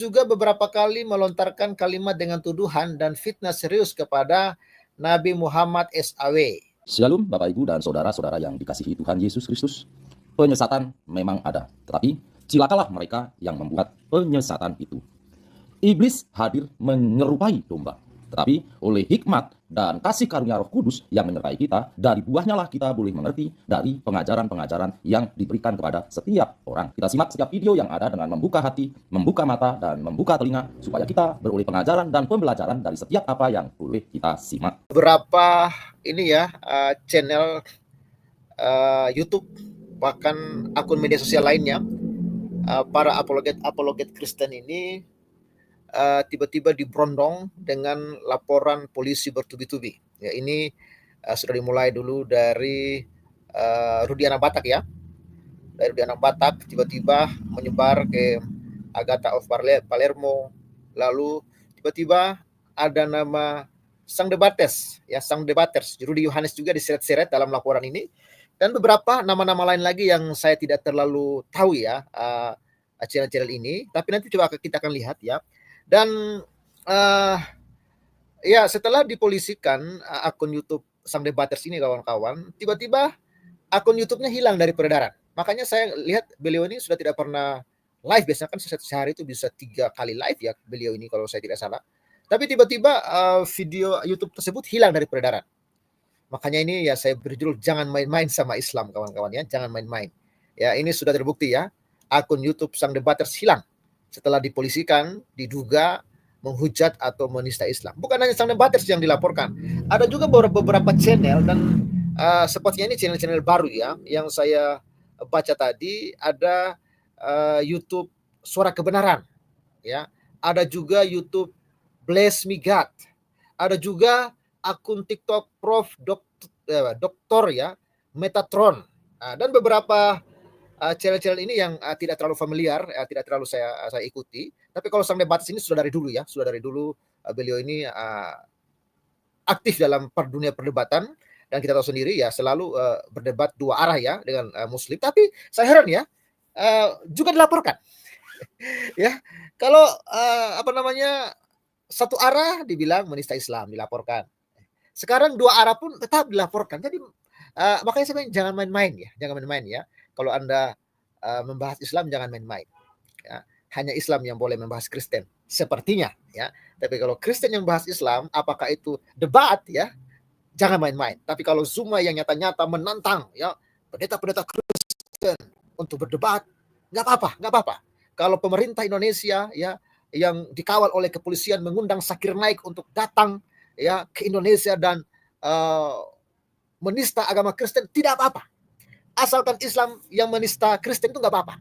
juga beberapa kali melontarkan kalimat dengan tuduhan dan fitnah serius kepada Nabi Muhammad SAW. Shalom Bapak Ibu dan saudara-saudara yang dikasihi Tuhan Yesus Kristus. Penyesatan memang ada, tetapi cilakalah mereka yang membuat penyesatan itu. Iblis hadir menyerupai domba, tetapi oleh hikmat dan kasih karunia Roh Kudus yang menyertai kita, dari buahnya lah kita boleh mengerti dari pengajaran-pengajaran yang diberikan kepada setiap orang. Kita simak setiap video yang ada dengan membuka hati, membuka mata, dan membuka telinga, supaya kita beroleh pengajaran dan pembelajaran dari setiap apa yang boleh kita simak. Beberapa ini ya channel YouTube, bahkan akun media sosial lainnya, para apologet Kristen ini tiba-tiba diberondong dengan laporan polisi bertubi-tubi. Ya, ini sudah dimulai dulu dari Rudi Anak Batak ya. Dari Rudi Anak Batak tiba-tiba menyebar ke Agatha of Palermo. Lalu tiba-tiba ada nama Sang Debates, ya Sang Debaters. Rudi Yohanes juga diseret-seret dalam laporan ini. Dan beberapa nama-nama lain lagi yang saya tidak terlalu tahu ya channel-channel ini. Tapi nanti coba kita akan lihat ya. Dan ya setelah dipolisikan akun YouTube Sang Debaters ini kawan-kawan, tiba-tiba akun YouTube-nya hilang dari peredaran. Makanya saya lihat beliau ini sudah tidak pernah live. Biasanya kan sehari itu bisa 3 kali live ya beliau ini kalau saya tidak salah. Tapi tiba-tiba video YouTube tersebut hilang dari peredaran. Makanya ini ya saya berjudul jangan main-main sama Islam kawan-kawan ya, jangan main-main. Ya ini sudah terbukti ya, akun YouTube Sang Debaters hilang setelah dipolisikan, diduga menghujat atau menista Islam. Bukan hanya Sang Debaters yang dilaporkan, ada juga beberapa channel dan sepertinya ini channel-channel baru ya yang saya baca tadi. Ada YouTube Suara Kebenaran ya, ada juga YouTube Bless Me God, ada juga akun TikTok Prof. Doktor ya, Metatron, dan beberapa channel-channel ini yang tidak terlalu familiar, tidak terlalu saya ikuti. Tapi kalau Sang Debaters ini sudah dari dulu ya, sudah dari dulu beliau ini aktif dalam dunia perdebatan, dan kita tahu sendiri ya selalu berdebat dua arah ya dengan Muslim. Tapi saya heran ya, juga dilaporkan ya. Kalau satu arah dibilang menista Islam dilaporkan. Sekarang dua arah pun tetap dilaporkan. Jadi makanya saya bilang jangan main-main ya, jangan main-main ya. Kalau Anda membahas Islam jangan main-main. Ya. Hanya Islam yang boleh membahas Kristen, sepertinya ya. Tapi kalau Kristen yang bahas Islam, apakah itu debat ya? Jangan main-main. Tapi kalau Zuma yang nyata-nyata menantang ya pendeta-pendeta Kristen untuk berdebat, nggak apa-apa. Kalau pemerintah Indonesia ya yang dikawal oleh kepolisian mengundang Zakir Naik untuk datang ya ke Indonesia dan menista agama Kristen, tidak apa-apa. Asalkan Islam yang menista Kristen itu nggak apa-apa.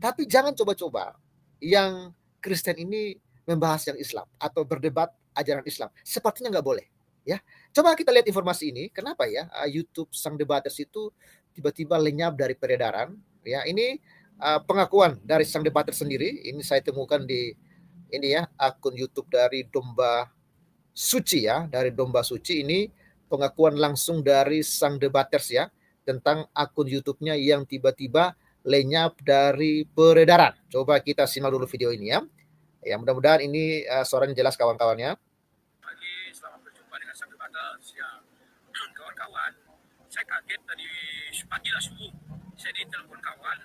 Tapi jangan coba-coba yang Kristen ini membahas yang Islam atau berdebat ajaran Islam. Sepertinya nggak boleh. Ya, coba kita lihat informasi ini. Kenapa ya YouTube Sang Debaters itu tiba-tiba lenyap dari peredaran? Ya, ini pengakuan dari Sang Debaters sendiri. Ini saya temukan di ini ya akun YouTube dari Domba Suci ya, dari Domba Suci. Ini pengakuan langsung dari Sang Debaters ya tentang akun YouTube-nya yang tiba-tiba lenyap dari peredaran. Coba kita simak dulu video ini ya. Ya, mudah-mudahan ini suaranya jelas kawan-kawannya. Pagi, selamat berjumpa dengan Sang Debaters ya. Kawan-kawan, saya kaget tadi pagi lah subuh. Saya ditelepon kawan,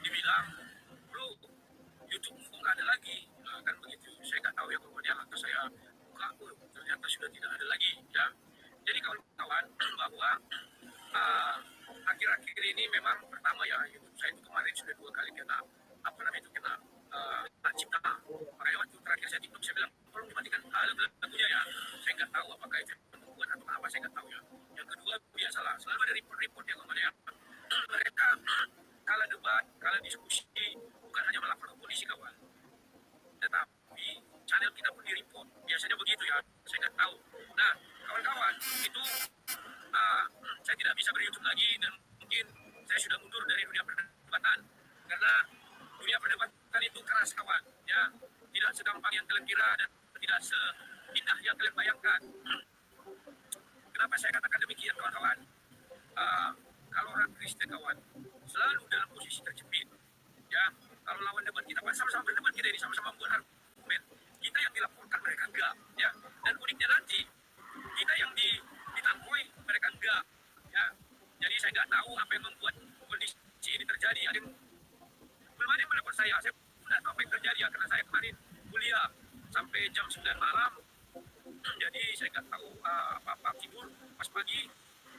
dibilang, bro, YouTube nggak ada lagi. Nah, kan begitu. Saya nggak tahu ya kemudian lantas saya buka, ternyata sudah tidak ada lagi ya. Jadi kawan-kawan bahwa akhir-akhir ini memang pertama ya YouTube saya itu kemarin sudah 2 kali kena cipta. Makanya waktu terakhir saya TikTok saya bilang tolong dimatikan lagunya ya. Saya nggak tahu apakah itu pembunuhan atau apa, saya nggak tahu ya. Yang kedua biasalah selalu ada report-report yang kemana ya. Mereka kala debat, kala diskusi bukan hanya melapor ke polisi kawan, tetapi channel kita pun di-report. Biasanya begitu ya. Saya nggak tahu. Nah kawan-kawan itu saya tidak bisa ber-YouTube lagi dan mungkin saya sudah mundur dari dunia perdebatan karena dunia perdebatan itu keras kawan ya, tidak segampang yang kalian kira dan tidak seindah yang kalian bayangkan. Kenapa saya katakan demikian kawan-kawan? Kalau orang Kristen kawan selalu dalam posisi terjepit ya. Kalau lawan debat kita sama-sama berdebat, kita ini sama-sama membuat enggak, ya. Dan uniknya nanti kita yang ditangkoi, mereka enggak, ya. Jadi saya nggak tahu apa yang membuat kondisi ini terjadi. Ada yang belum ada yang menelpon saya nggak tahu apa yang terjadi ya, karena saya kemarin kuliah sampai jam 9 malam. Jadi saya nggak tahu apa-apa, tidur pas pagi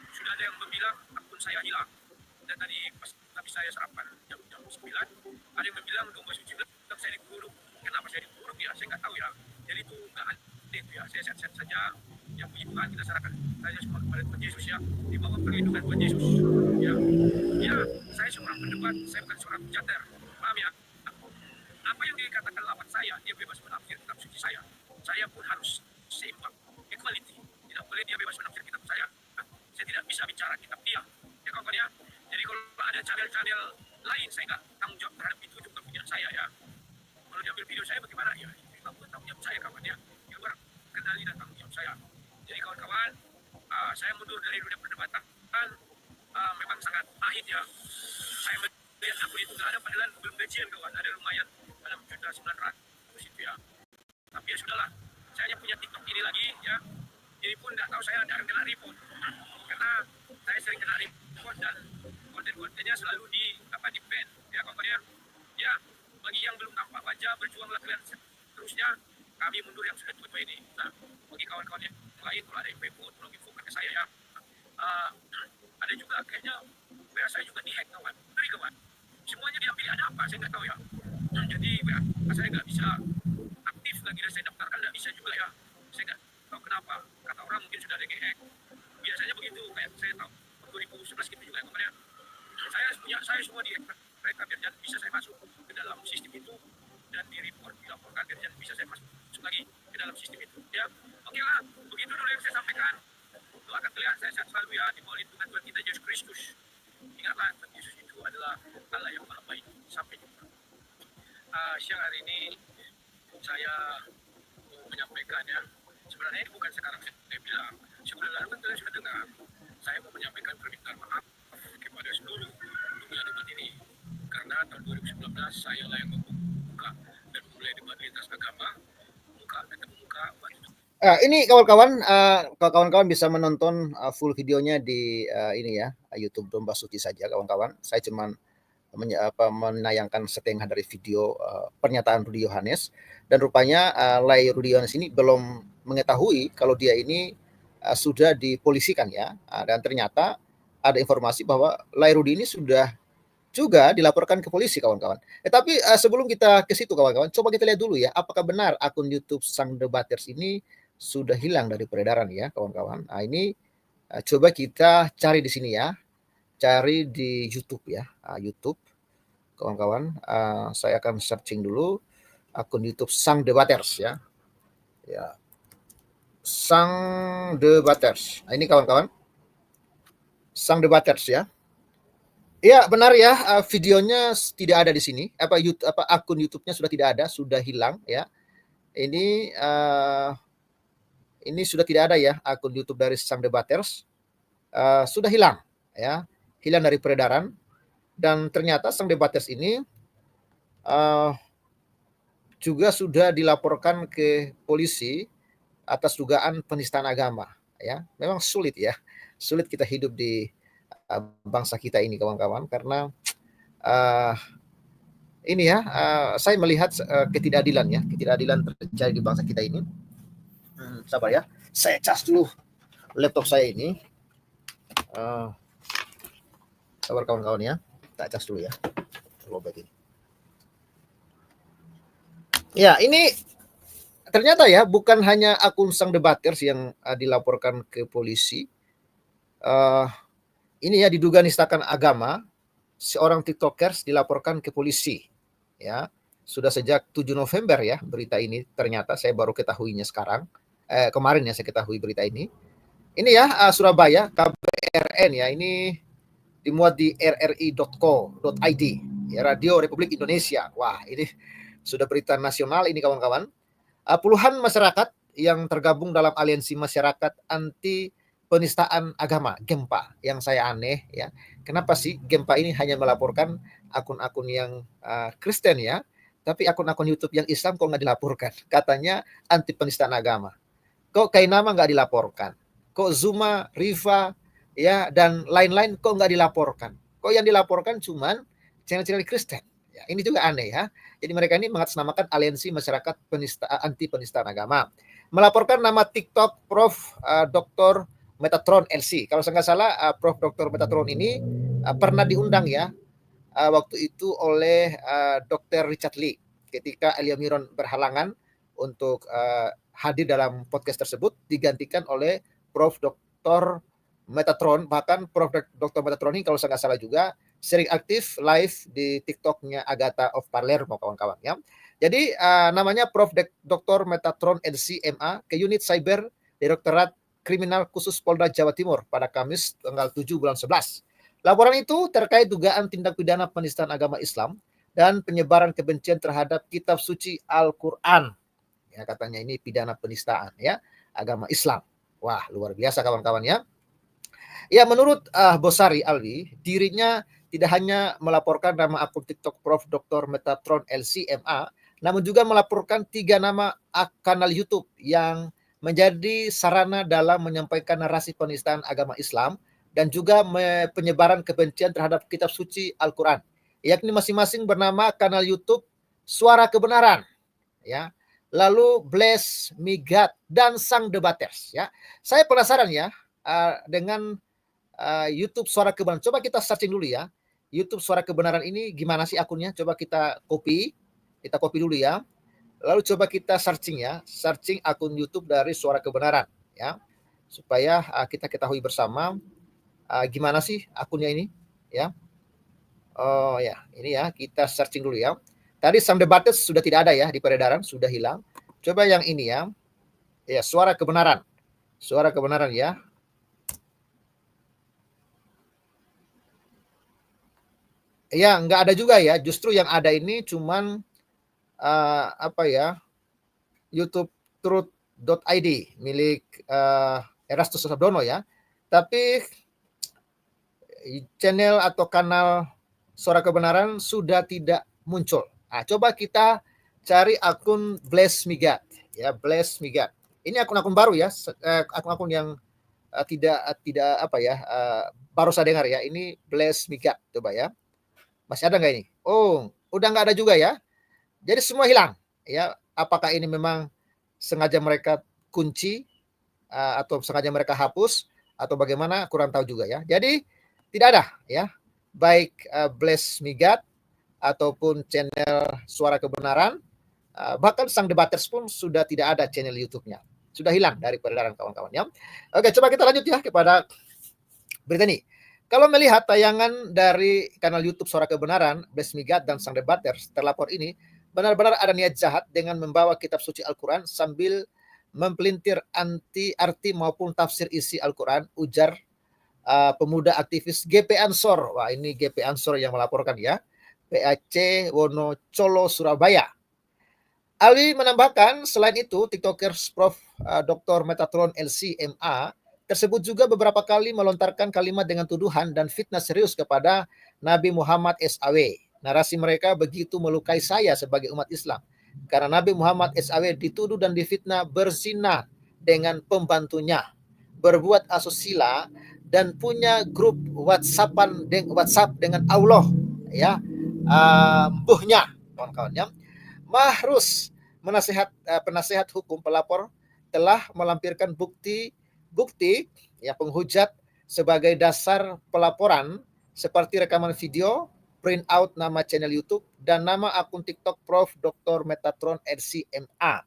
sudah ada yang bilang akun saya hilang. Dan tadi pas habis saya sarapan jam 9, ada yang bilang domba suci bilang saya dikurung. Kenapa saya dikurung ya? Saya nggak tahu ya. Jadi itu nggak ada itu ya. Saya sehat-sehat saja. Yang puji Tuhan kita serahkan saja semua kepada Tuhan Yesus ya. Di bawah perlindungan Tuhan Yesus. Ya, ya, saya seorang pendebat, saya bukan seorang pejater. Paham ya? Apa yang dikatakan lawan saya, dia bebas menafsir kitab suci saya. Saya pun harus seimbang, equality. Tidak boleh dia bebas menafsir kitab saya. Saya tidak bisa bicara kitab dia. Ya kawan ya. Jadi kalau ada channel-channel lain, saya nggak tanggung jawab terhadap itu kepentingan saya ya. Kalau diambil video saya bagaimana ya? Itu tanggung jawab saya kawan ya. Di luar kendali dan tanggung jawab saya. Jadi kawan-kawan, saya mundur dari dunia perdebatan. Memang sangat pahit ya. Saya melihat akun itu nggak ada, padahal belum gajian kawan. Ada lumayan 6.900.000 itu ya. Tapi ya sudahlah. Saya hanya punya TikTok ini lagi ya. Jadi pun nggak tahu saya ada yang kena report. Karena saya sering kena report dan konten-kontennya selalu di ban. Ya kawan ya. Ya, bagi yang belum nampak wajah, berjuanglah kalian terusnya. Kami mundur yang sudah tua ini. Nah, bagi kawan-kawan yang lain, kalau ada yang report, tolong infokan ke saya ya. Ada juga kayaknya WA saya juga dihack kawan. Dari kawan. Semuanya diambil, ada apa? Saya nggak tahu ya. Jadi WA saya nggak bisa aktif lagi dan saya daftarkan nggak bisa juga ya. Saya nggak tahu kenapa. Kata orang mungkin sudah ada hack. Biasanya begitu. Kayak saya tahu 2011 gitu juga ya kawan ya. Saya semua di mereka biar bisa saya masuk ke dalam sistem itu dan di report dilaporkan biar bisa saya masuk lagi ke dalam sistem itu ya. Oke lah, begitu dulu yang saya sampaikan. Doakan kalian saya sehat selalu ya, di bawah lindungan Tuhan kita Yesus Kristus. Ingatlah Tuhan Yesus itu adalah Allah yang maha baik. Sampai jumpa. Siang hari ini saya mau menyampaikan ya, sebenarnya ini bukan sekarang saya bilang, sebulan lalu kan kalian sudah dengar. Saya mau menyampaikan permintaan maaf kepada seluruh dunia debat ini, karena tahun 2019 saya lah yang membuka dan memulai debat lintas agama, muka ketemu muka. Ini kawan-kawan bisa menonton full videonya di ini ya, YouTube Domba Suci saja kawan-kawan. Saya cuman menayangkan setengah dari video pernyataan Rudi Yohanes, dan rupanya Lai Rudi Yohanes ini belum mengetahui kalau dia ini sudah dipolisikan ya, dan ternyata ada informasi bahwa Lai Rudi ini sudah juga dilaporkan ke polisi kawan-kawan. Tapi sebelum kita ke situ kawan-kawan, coba kita lihat dulu ya, apakah benar akun YouTube Sang Debaters ini sudah hilang dari peredaran ya kawan-kawan. Nah, ini coba kita cari di sini ya, cari di YouTube ya, YouTube kawan-kawan. Saya akan searching dulu akun YouTube Sang Debaters ya, Sang Debaters. Nah, ini kawan-kawan, Sang Debaters ya. Iya benar ya, videonya tidak ada di sini. Akun YouTube-nya sudah tidak ada, sudah hilang ya. Ini sudah tidak ada ya akun YouTube dari Sang Debaters, sudah hilang ya, hilang dari peredaran. Dan ternyata Sang Debaters ini juga sudah dilaporkan ke polisi atas dugaan penistaan agama ya. Memang sulit ya, sulit kita hidup di bangsa kita ini kawan-kawan, karena ini ya, saya melihat ketidakadilan terjadi di bangsa kita ini. Sabar ya, saya cas dulu laptop saya ini. Sabar kawan-kawan ya, tak cas dulu ya. Lobet ini. Ya, ini ternyata ya bukan hanya akun Sang Debaters yang dilaporkan ke polisi. Ini ya, diduga nistakan agama, seorang TikTokers dilaporkan ke polisi. Ya, sudah sejak 7 November ya berita ini, ternyata saya baru ketahuinya sekarang. Kemarin ya saya ketahui berita ini. Ini ya, Surabaya, KBRN ya, ini dimuat di rri.co.id ya, Radio Republik Indonesia. Wah, ini sudah berita nasional ini kawan-kawan. Puluhan masyarakat yang tergabung dalam aliansi masyarakat anti penistaan agama, Gempa, yang saya aneh ya. Kenapa sih Gempa ini hanya melaporkan akun-akun yang Kristen ya, tapi akun-akun YouTube yang Islam kok nggak dilaporkan? Katanya anti penistaan agama. Kok Kainama nggak dilaporkan? Kok Zuma, Riva, ya dan lain-lain kok nggak dilaporkan? Kok yang dilaporkan cuman channel-channel Kristen? Ya, ini juga aneh ya. Jadi mereka ini mengatasnamakan aliansi masyarakat anti penistaan agama. Melaporkan nama TikTok Prof. Dr. Metatron LC. Kalau saya nggak salah, Prof. Dr. Metatron ini pernah diundang ya waktu itu oleh Dr. Richard Lee ketika Elia Miron berhalangan untuk hadir dalam podcast tersebut, digantikan oleh Prof. Dr. Metatron. Bahkan Prof. Dr. Metatron ini kalau saya nggak salah juga sering aktif live di TikToknya Agatha of Palermo kawan-kawan ya. Jadi namanya Prof. Dr. Metatron LC.MA ke Unit Cyber Direktorat Kriminal Khusus Polda Jawa Timur pada Kamis tanggal 7 bulan 11. Laporan itu terkait dugaan tindak pidana penistaan agama Islam dan penyebaran kebencian terhadap kitab suci Al-Quran. Ya, katanya ini pidana penistaan ya agama Islam. Wah, luar biasa kawan-kawan ya. Ya, menurut Bosari Alwi, dirinya tidak hanya melaporkan nama akun TikTok Prof. Dr. Metatron LC.MA, namun juga melaporkan 3 nama kanal YouTube yang menjadi sarana dalam menyampaikan narasi penistaan agama Islam dan juga penyebaran kebencian terhadap kitab suci Al-Quran, yakni masing-masing bernama kanal YouTube Suara Kebenaran, ya. Lalu Bless Me God dan Sang Debaters, ya. Saya penasaran ya dengan YouTube Suara Kebenaran. Coba kita searching dulu ya. YouTube Suara Kebenaran ini gimana sih akunnya? Coba kita copy dulu ya. Lalu coba kita searching ya, searching akun YouTube dari Suara Kebenaran ya, supaya kita ketahui bersama gimana sih akunnya ini ya. Oh ya, ini ya, kita searching dulu ya. Tadi Sang Debaters sudah tidak ada ya di peredaran, sudah hilang. Coba yang ini ya. Ya, Suara Kebenaran. Suara Kebenaran ya. Ya, nggak ada juga ya. Justru yang ada ini cuman apa ya? YouTube Truth.id milik Erastus Sabdono ya. Tapi channel atau kanal Suara Kebenaran sudah tidak muncul. Nah, coba kita cari akun Bless Me God ya, Bless Me God. Ini akun-akun baru ya, akun-akun yang tidak apa ya, baru saya dengar ya. Ini Bless Me God, coba ya. Masih ada nggak ini? Oh, udah nggak ada juga ya. Jadi semua hilang ya. Apakah ini memang sengaja mereka kunci atau sengaja mereka hapus atau bagaimana, kurang tahu juga ya. Jadi tidak ada ya, baik Bless Me God ataupun channel Suara Kebenaran, bahkan Sang Debaters pun sudah tidak ada channel YouTube-nya, sudah hilang dari peredaran kawan-kawan ya. Oke, coba kita lanjut ya kepada berita ini. Kalau melihat tayangan dari kanal YouTube Suara Kebenaran, Bless Me God dan Sang Debaters, terlapor ini benar-benar ada niat jahat dengan membawa kitab suci Al-Quran sambil mempelintir arti maupun tafsir isi Al-Quran, ujar pemuda aktivis GP Ansor. Wah, ini GP Ansor yang melaporkan ya. PAC Wonocolo Surabaya. Ali menambahkan, selain itu TikTokers Prof. Dr. Metatron LC.MA tersebut juga beberapa kali melontarkan kalimat dengan tuduhan dan fitnah serius kepada Nabi Muhammad SAW. Narasi mereka begitu melukai saya sebagai umat Islam, karena Nabi Muhammad SAW dituduh dan difitnah berzina dengan pembantunya, berbuat asusila, dan punya grup WhatsApp dengan Allah ya, mbuhnya kawan-kawan ya. Mahrus penasehat hukum pelapor telah melampirkan bukti ya penghujat sebagai dasar pelaporan seperti rekaman video, print out nama channel YouTube dan nama akun TikTok Prof. Dr. Metatron LC.MA.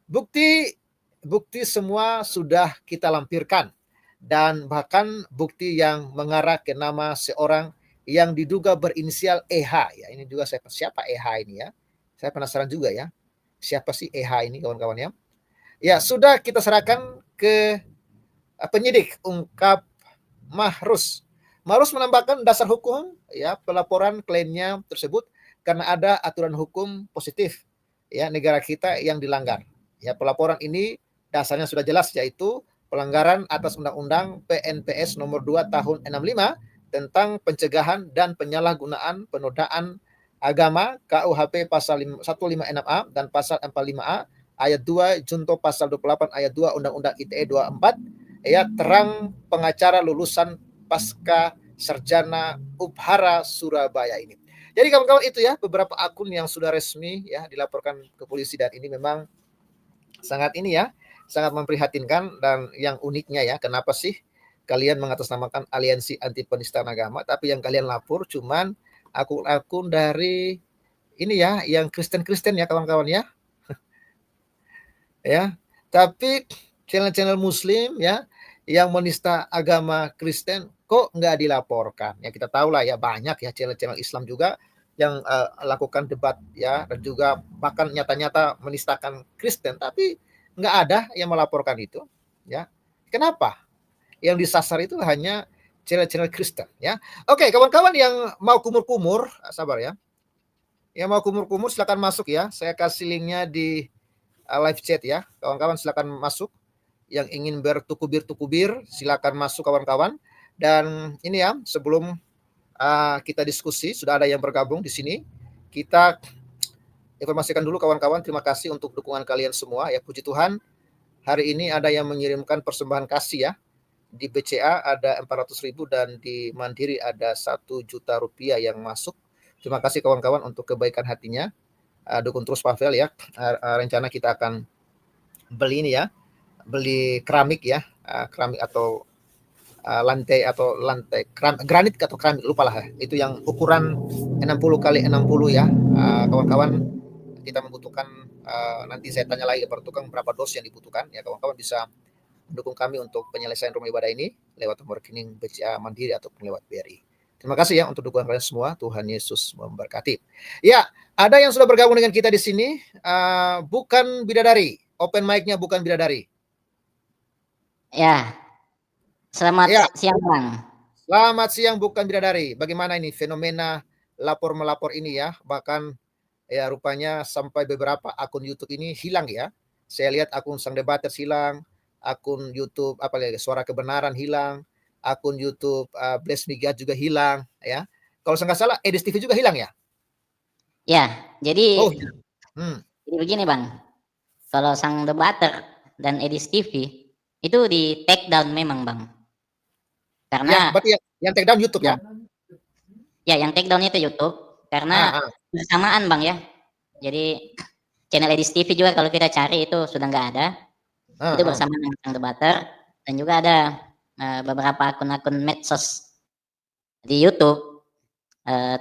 Bukti semua sudah kita lampirkan, dan bahkan bukti yang mengarah ke nama seorang yang diduga berinisial EH ya. Ini juga siapa EH ini ya? Saya penasaran juga ya. Siapa sih EH ini kawan-kawan ya? Ya, sudah kita serahkan ke penyidik, ungkap Mahrus. Mahrus menambahkan dasar hukum ya pelaporan kliennya tersebut karena ada aturan hukum positif ya negara kita yang dilanggar. Ya, pelaporan ini dasarnya sudah jelas, yaitu pelanggaran atas Undang-Undang PNPS nomor 2 tahun 65 tentang pencegahan dan penyalahgunaan penodaan agama KUHP pasal 156A dan pasal 45A ayat 2 junto pasal 28 ayat 2 Undang-Undang ITE 24 ya terang pengacara lulusan pasca sarjana Ubhara Surabaya ini. Jadi kawan-kawan itu ya beberapa akun yang sudah resmi ya dilaporkan ke polisi dan ini memang sangat ini ya sangat memprihatinkan dan yang uniknya ya kenapa sih kalian mengatasnamakan aliansi anti penistaan agama tapi yang kalian lapor cuman akun-akun dari ini ya yang Kristen-Kristen ya kawan-kawan ya. Ya. Tapi channel-channel muslim ya yang menista agama Kristen kok nggak dilaporkan. Ya kita tahu lah ya banyak ya channel-channel Islam juga yang lakukan debat ya dan juga bahkan nyata-nyata menistakan Kristen tapi nggak ada yang melaporkan itu ya. Kenapa? Yang disasar itu hanya channel-channel Kristen ya. Oke, kawan-kawan yang mau kumur-kumur, sabar ya. Yang mau kumur-kumur silakan masuk ya. Saya kasih linknya di live chat ya. Kawan-kawan silakan masuk. Yang ingin bertukubir-tukubir silakan masuk kawan-kawan. Dan ini ya, sebelum kita diskusi, sudah ada yang bergabung di sini. Kita informasikan dulu kawan-kawan, terima kasih untuk dukungan kalian semua ya. Puji Tuhan, hari ini ada yang mengirimkan persembahan kasih ya. Di BCA ada 400.000 dan di Mandiri ada 1 juta rupiah yang masuk. Terima kasih kawan-kawan untuk kebaikan hatinya. Dukung terus Pavel ya. Rencana kita akan beli ini ya. Beli keramik ya. Keramik atau lantai granit atau keramik lupalah. Itu yang ukuran 60 kali 60 ya. Kawan-kawan kita membutuhkan nanti saya tanya lagi kepada tukang berapa dos yang dibutuhkan ya kawan-kawan bisa mendukung kami untuk penyelesaian rumah ibadah ini lewat nomor rekening BCA Mandiri ataupun lewat BRI. Terima kasih ya untuk dukungan kalian semua. Tuhan Yesus memberkati. Ya, ada yang sudah bergabung dengan kita di sini. Bukan bidadari. Open mic-nya bukan bidadari. Ya, selamat siang Bang. Selamat siang bukan bidadari. Bagaimana ini fenomena lapor-melapor ini ya. Bahkan ya rupanya sampai beberapa akun YouTube ini hilang ya. Saya lihat akun Sang Debaters hilang. Akun YouTube Suara Kebenaran hilang, akun YouTube Bless Me God juga hilang ya. Kalau saya nggak salah Edis TV juga hilang ya? Ya, jadi jadi begini Bang. Kalau Sang Debater dan Edis TV itu di take down memang Bang. Karena ya, berarti yang take down YouTube ya? Ya, yang take down itu YouTube karena bersamaan Bang ya. Jadi channel Edis TV juga kalau kita cari itu sudah nggak ada. Itu bersama dengan Sang Debater dan juga ada beberapa akun-akun medsos di YouTube,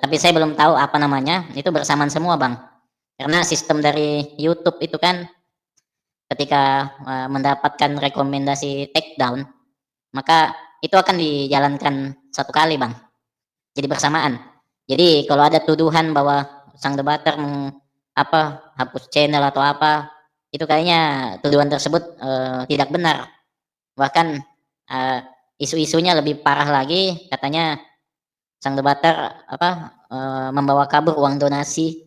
tapi saya belum tahu apa namanya. Itu bersamaan semua Bang, karena sistem dari YouTube itu kan ketika mendapatkan rekomendasi take down maka itu akan dijalankan satu kali Bang, jadi bersamaan. Jadi kalau ada tuduhan bahwa Sang Debater hapus channel atau apa, itu kayaknya tuduhan tersebut tidak benar. Bahkan isu-isunya lebih parah lagi, katanya Sang Debater membawa kabur uang donasi.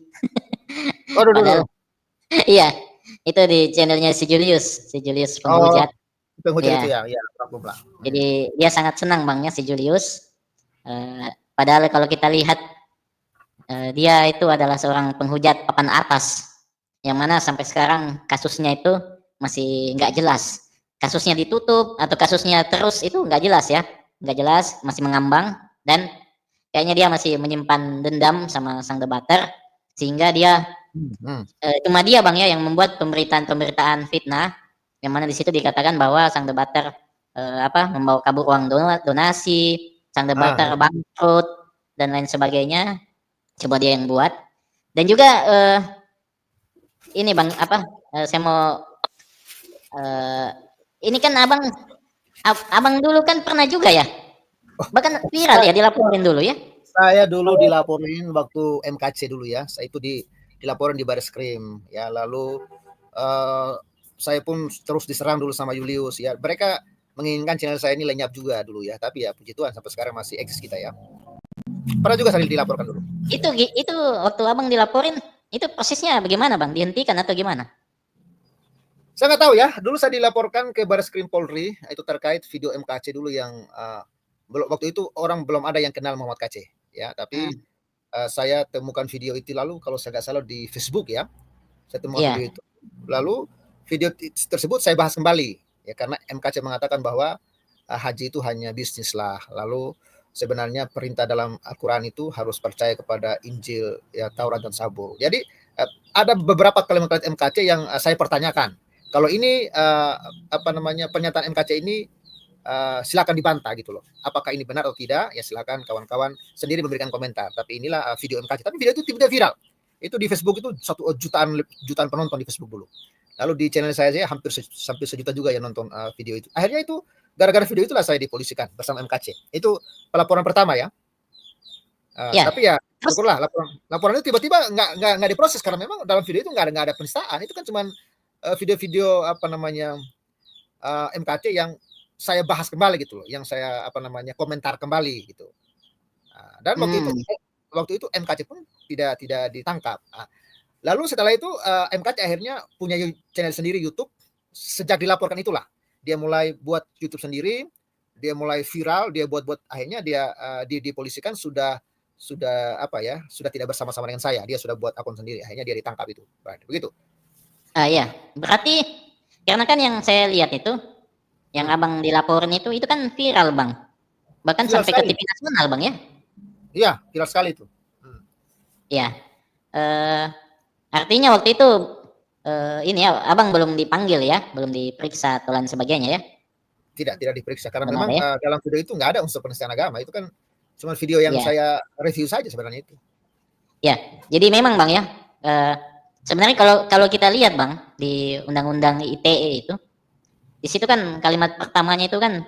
Padahal iya, itu di channelnya si Julius penghujat. Penghujat ya. Itu ya. Jadi dia sangat senang Bang ya si Julius. Padahal kalau kita lihat dia itu adalah seorang penghujat papan atas, yang mana sampai sekarang kasusnya itu masih nggak jelas. Kasusnya ditutup atau kasusnya terus itu nggak jelas ya, nggak jelas, masih mengambang dan kayaknya dia masih menyimpan dendam sama Sang Debater sehingga dia cuma dia Bang ya yang membuat pemberitaan fitnah, yang mana di situ dikatakan bahwa Sang Debater membawa kabur uang donasi, Sang Debater bangkrut dan lain sebagainya. Coba dia yang buat. Dan juga ini Bang saya mau ini kan abang dulu kan pernah juga ya, bahkan viral ya, dilaporin dulu ya. Saya dulu dilaporin waktu MKC dulu ya. Saya itu dilaporin di Bareskrim ya. Lalu saya pun terus diserang dulu sama Julius ya. Mereka menginginkan channel saya ini lenyap juga dulu ya. Tapi ya puji Tuhan sampai sekarang masih eksis kita ya. Pernah juga saya dilaporkan dulu. Itu waktu abang dilaporin itu prosesnya bagaimana Bang? Dihentikan atau gimana? Saya nggak tahu ya. Dulu saya dilaporkan ke Bareskrim Polri itu terkait video MKC dulu yang waktu itu orang belum ada yang kenal Muhammad KC ya. Tapi saya temukan video itu lalu kalau saya nggak salah di Facebook ya. Saya temukan Iya. video itu. Lalu video tersebut saya bahas kembali ya karena MKC mengatakan bahwa haji itu hanya bisnis lah. Lalu sebenarnya perintah dalam Al-Quran itu harus percaya kepada Injil, ya Taurat dan Zabur. Jadi ada beberapa kalimat MKC yang saya pertanyakan. Kalau ini pernyataan MKC ini silakan dibantah gitu loh. Apakah ini benar atau tidak? Ya silakan kawan-kawan sendiri memberikan komentar. Tapi inilah video MKC. Tapi video itu tiba-tiba viral. Itu di Facebook itu jutaan penonton di Facebook dulu. Lalu di channel saya hampir sejuta juga yang nonton video itu. Akhirnya itu gara-gara video itulah saya dipolisikan bersama MKC. Itu pelaporan pertama ya. Tapi ya syukurlah laporan itu tiba-tiba nggak diproses karena memang dalam video itu nggak ada penistaan. Itu kan cuma video-video MKC yang saya bahas kembali gitu loh, yang saya komentar kembali gitu. Dan waktu itu MKC pun tidak ditangkap. Lalu setelah itu MKC akhirnya punya channel sendiri YouTube. Sejak dilaporkan itulah dia mulai buat YouTube sendiri, dia mulai viral, dia buat akhirnya dia dipolisikan sudah tidak bersama-sama dengan saya. Dia sudah buat akun sendiri, akhirnya dia ditangkap itu. Begitu. Iya, berarti karena kan yang saya lihat itu yang abang dilaporin itu kan viral bang, bahkan viral sampai sekali. ke TV nasional bang ya? Iya, viral sekali itu. Iya, artinya waktu itu ini ya abang belum dipanggil ya, belum diperiksa atau lain sebagainya ya? Tidak diperiksa karena Benar, memang ya? dalam video itu nggak ada unsur penistaan agama. Itu kan cuma video yang saya review saja sebenarnya itu. Ya, jadi memang bang ya, sebenarnya kalau kita lihat bang di Undang-Undang ITE itu, di situ kan kalimat pertamanya itu kan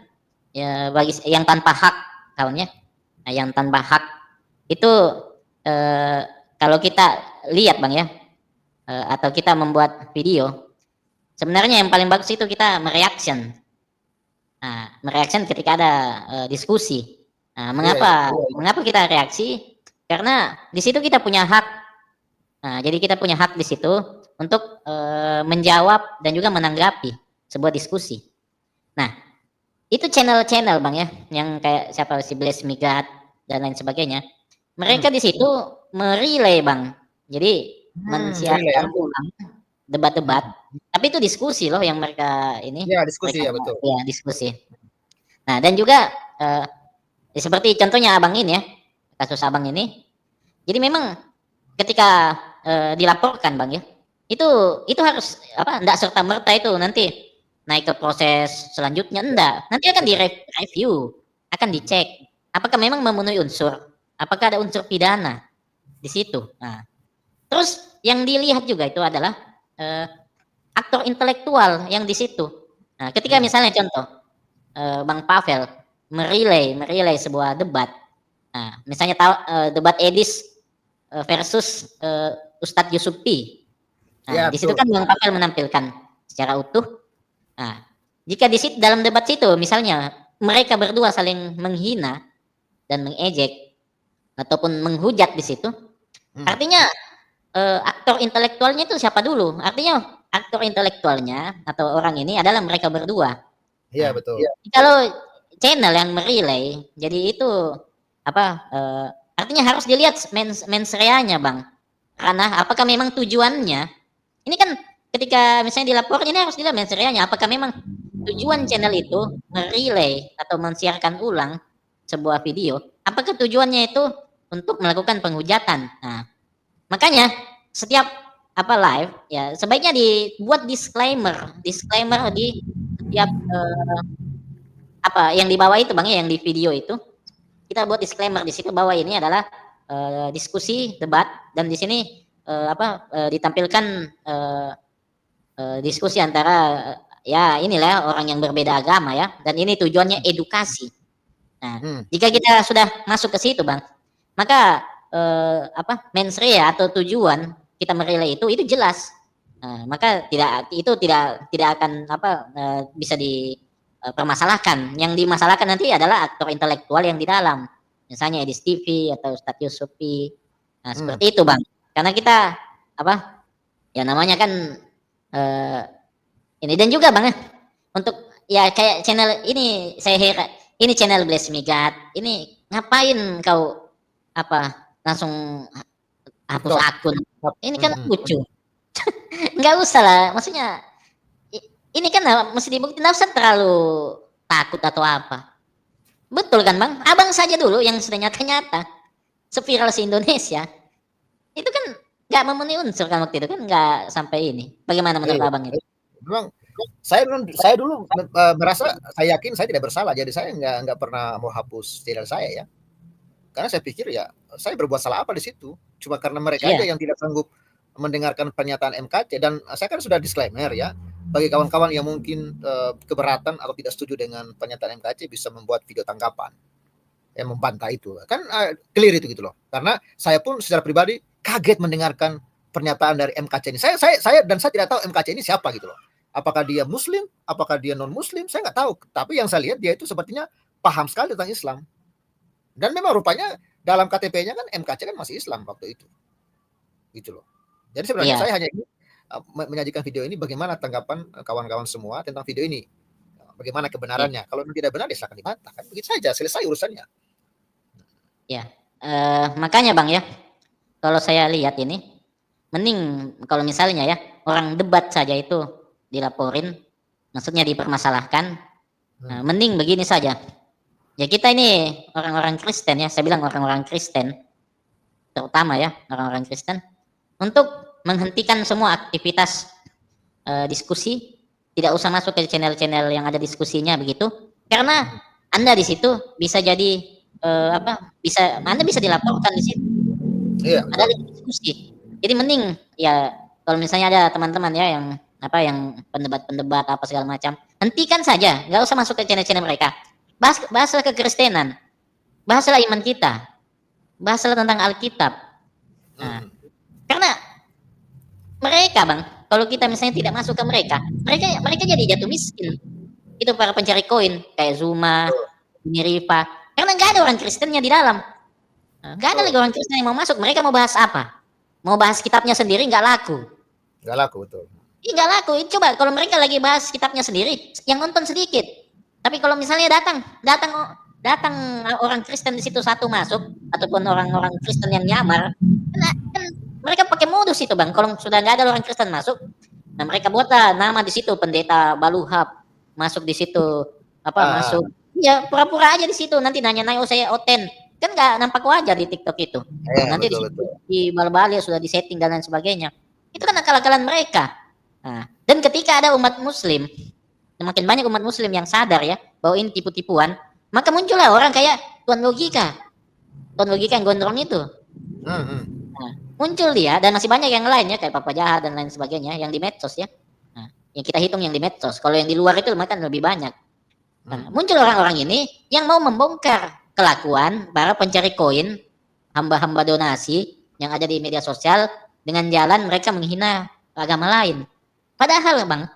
ya bagi yang tanpa hak kawannya. Nah, yang tanpa hak itu kalau kita lihat bang ya, atau kita membuat video, sebenarnya yang paling bagus itu kita mereaction. Nah, mereaction ketika ada diskusi. Nah, mengapa kita reaksi? Karena di situ kita punya hak. Nah, jadi kita punya hak di situ untuk menjawab dan juga menanggapi sebuah diskusi. Nah, itu channel-channel bang ya, yang kayak siapa si Bless Migat dan lain sebagainya. Mereka di situ merelay bang, jadi mensiarkan ulang debat-debat. Tapi itu diskusi loh yang mereka ini. Ya diskusi ya betul. Ya diskusi. Nah dan juga seperti contohnya abang ini ya, kasus abang ini. Jadi memang ketika dilaporkan bang ya, itu harus enggak serta merta itu nanti naik ke proses selanjutnya, enggak. Nanti akan direview, akan dicek apakah memang memenuhi unsur, apakah ada unsur pidana di situ. Nah, terus yang dilihat juga itu adalah aktor intelektual yang di situ. Nah, ketika misalnya contoh Bang Pavel merelay sebuah debat. Nah, misalnya debat Edis versus Ustadz Yusufi. Nah, di situ kan Bang Pavel menampilkan secara utuh. Nah, jika di situ dalam debat situ misalnya mereka berdua saling menghina dan mengejek ataupun menghujat di situ, artinya aktor intelektualnya itu siapa dulu? Artinya aktor intelektualnya atau orang ini adalah mereka berdua. Iya betul. Kalau channel yang merelay, jadi itu artinya harus dilihat mens reanya bang. Karena apakah memang tujuannya? Ini kan ketika misalnya dilaporkan ini harus dilihat mens reanya. Apakah memang tujuan channel itu merelay atau mensiarkan ulang sebuah video? Apakah tujuannya itu untuk melakukan penghujatan? Nah, makanya setiap live ya sebaiknya dibuat disclaimer di setiap yang di bawah itu bang ya, yang di video itu kita buat disclaimer di situ bahwa ini adalah diskusi debat dan di sini ditampilkan diskusi antara ya inilah orang yang berbeda agama ya, dan ini tujuannya edukasi. Nah, jika kita sudah masuk ke situ bang, maka mens rea atau tujuan kita merelay itu jelas. Maka tidak akan bisa dipermasalahkan. Yang dimasalahkan nanti adalah aktor intelektual yang di dalam, misalnya Edis TV atau Ustadz Yusufi. Nah, seperti itu bang. Karena kita ya namanya kan ini, dan juga bang untuk ya kayak channel ini saya heran, ini channel Bless Migat ini ngapain kau langsung hapus Stop. akun. Ini kan Mhm. lucu. Nggak usah lah, maksudnya ini kan mesti dibuktiin, nggak usah terlalu takut atau apa. Betul kan Bang? Abang saja dulu yang sudah nyata-nyata seviral se-Indonesia. Itu kan nggak memenuhi unsur kan waktu itu kan, nggak sampai ini. Bagaimana menurut Iya. Abang itu? Memang saya dulu merasa saya yakin saya tidak bersalah, jadi saya nggak pernah mau hapus channel saya ya. Karena saya pikir ya saya berbuat salah apa di situ? Cuma karena mereka aja Iya, yang tidak sanggup mendengarkan pernyataan MKC, dan saya kan sudah disclaimer ya, bagi kawan-kawan yang mungkin keberatan atau tidak setuju dengan pernyataan MKC bisa membuat video tanggapan yang membantah itu. Kan clear itu gitu loh. Karena saya pun secara pribadi kaget mendengarkan pernyataan dari MKC ini. Saya tidak tahu MKC ini siapa gitu loh. Apakah dia muslim, apakah dia non muslim, saya nggak tahu. Tapi yang saya lihat dia itu sepertinya paham sekali tentang Islam. Dan memang rupanya dalam KTP-nya kan MKC kan masih Islam waktu itu. Gitu loh. Jadi sebenarnya iya, saya hanya ingin menyajikan video ini bagaimana tanggapan kawan-kawan semua tentang video ini. Bagaimana iya, kebenarannya. Kalau tidak benar ya silakan dibantah kan. Begitu saja, selesai urusannya. iya. Makanya Bang ya, kalau saya lihat ini, mending kalau misalnya ya orang debat saja itu dilaporin, maksudnya dipermasalahkan, mending begini saja. Ya kita ini orang-orang Kristen ya, saya bilang orang-orang Kristen, terutama ya orang-orang Kristen, untuk menghentikan semua aktivitas diskusi, tidak usah masuk ke channel-channel yang ada diskusinya begitu, karena Anda di situ bisa jadi Anda bisa dilaporkan di situ. Iya, Ada diskusi. Jadi mending ya kalau misalnya ada teman-teman ya yang pendebat-pendebat apa segala macam, hentikan saja, nggak usah masuk ke channel-channel mereka. Bahaslah kekristenan, bahaslah iman kita, bahaslah tentang Alkitab. Nah, karena mereka Bang, kalau kita misalnya tidak masuk ke mereka jadi jatuh miskin. Itu para pencari koin kayak Zuma, Riva, karena nggak ada orang Kristennya di dalam. Nggak ada lagi orang Kristen yang mau masuk. Mereka mau bahas apa? Mau bahas kitabnya sendiri nggak laku. nggak laku betul. Ih, nggak laku. Coba kalau mereka lagi bahas kitabnya sendiri, yang nonton sedikit. Tapi kalau misalnya datang orang Kristen di situ satu masuk, ataupun orang-orang Kristen yang nyamar, kan mereka pakai modus itu Bang. Kalau sudah nggak ada orang Kristen masuk, nah mereka buatlah nama di situ pendeta Baluhab masuk di situ masuk. Ya pura-pura aja di situ, nanti nanya-nanya oh saya oten. Kan nggak nampak wajah di TikTok itu. Nanti Betul, di bal-bal sudah disetting dan lain sebagainya. Itu kan akal-akalan mereka. Nah, dan ketika ada umat muslim, semakin banyak umat muslim yang sadar ya bahwa ini tipu-tipuan, maka muncullah orang kayak Tuan Logika yang gondrong itu. Nah, muncul dia dan masih banyak yang lain ya kayak Papa Jahat dan lain sebagainya yang di medsos ya. Nah, yang kita hitung yang di medsos. Kalau yang di luar itu makan lebih banyak. Nah, muncul orang-orang ini yang mau membongkar kelakuan para pencari koin, hamba-hamba donasi yang ada di media sosial dengan jalan mereka menghina agama lain. Padahal Bang,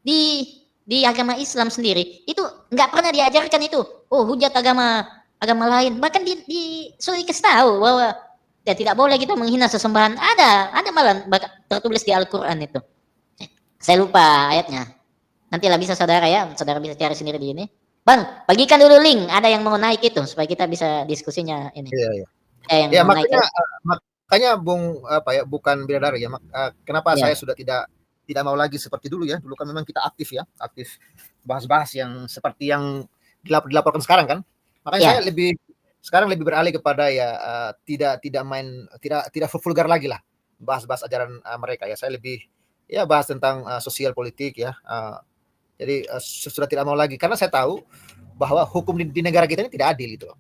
di agama Islam sendiri itu nggak pernah diajarkan itu. Oh, hujat agama lain. Bahkan sudah dikasih tahu bahwa ya tidak boleh kita menghina sesembahan. Ada malah tertulis di Al-Qur'an itu. Saya lupa ayatnya. Nantilah bisa saudara bisa cari sendiri di ini. Bang, bagikan dulu link. Ada yang mau naik itu supaya kita bisa diskusinya ini. Iya. Ya makanya Bung bukan bidadari ya. Kenapa saya sudah tidak mau lagi seperti dulu ya. Dulu kan memang kita aktif bahas-bahas yang seperti yang dilaporkan sekarang kan. Makanya saya sekarang lebih beralih kepada tidak vulgar lagi lah bahas-bahas ajaran mereka ya. Saya lebih bahas tentang sosial politik ya. Jadi sudah tidak mau lagi karena saya tahu bahwa hukum di negara kita ini tidak adil gitu loh.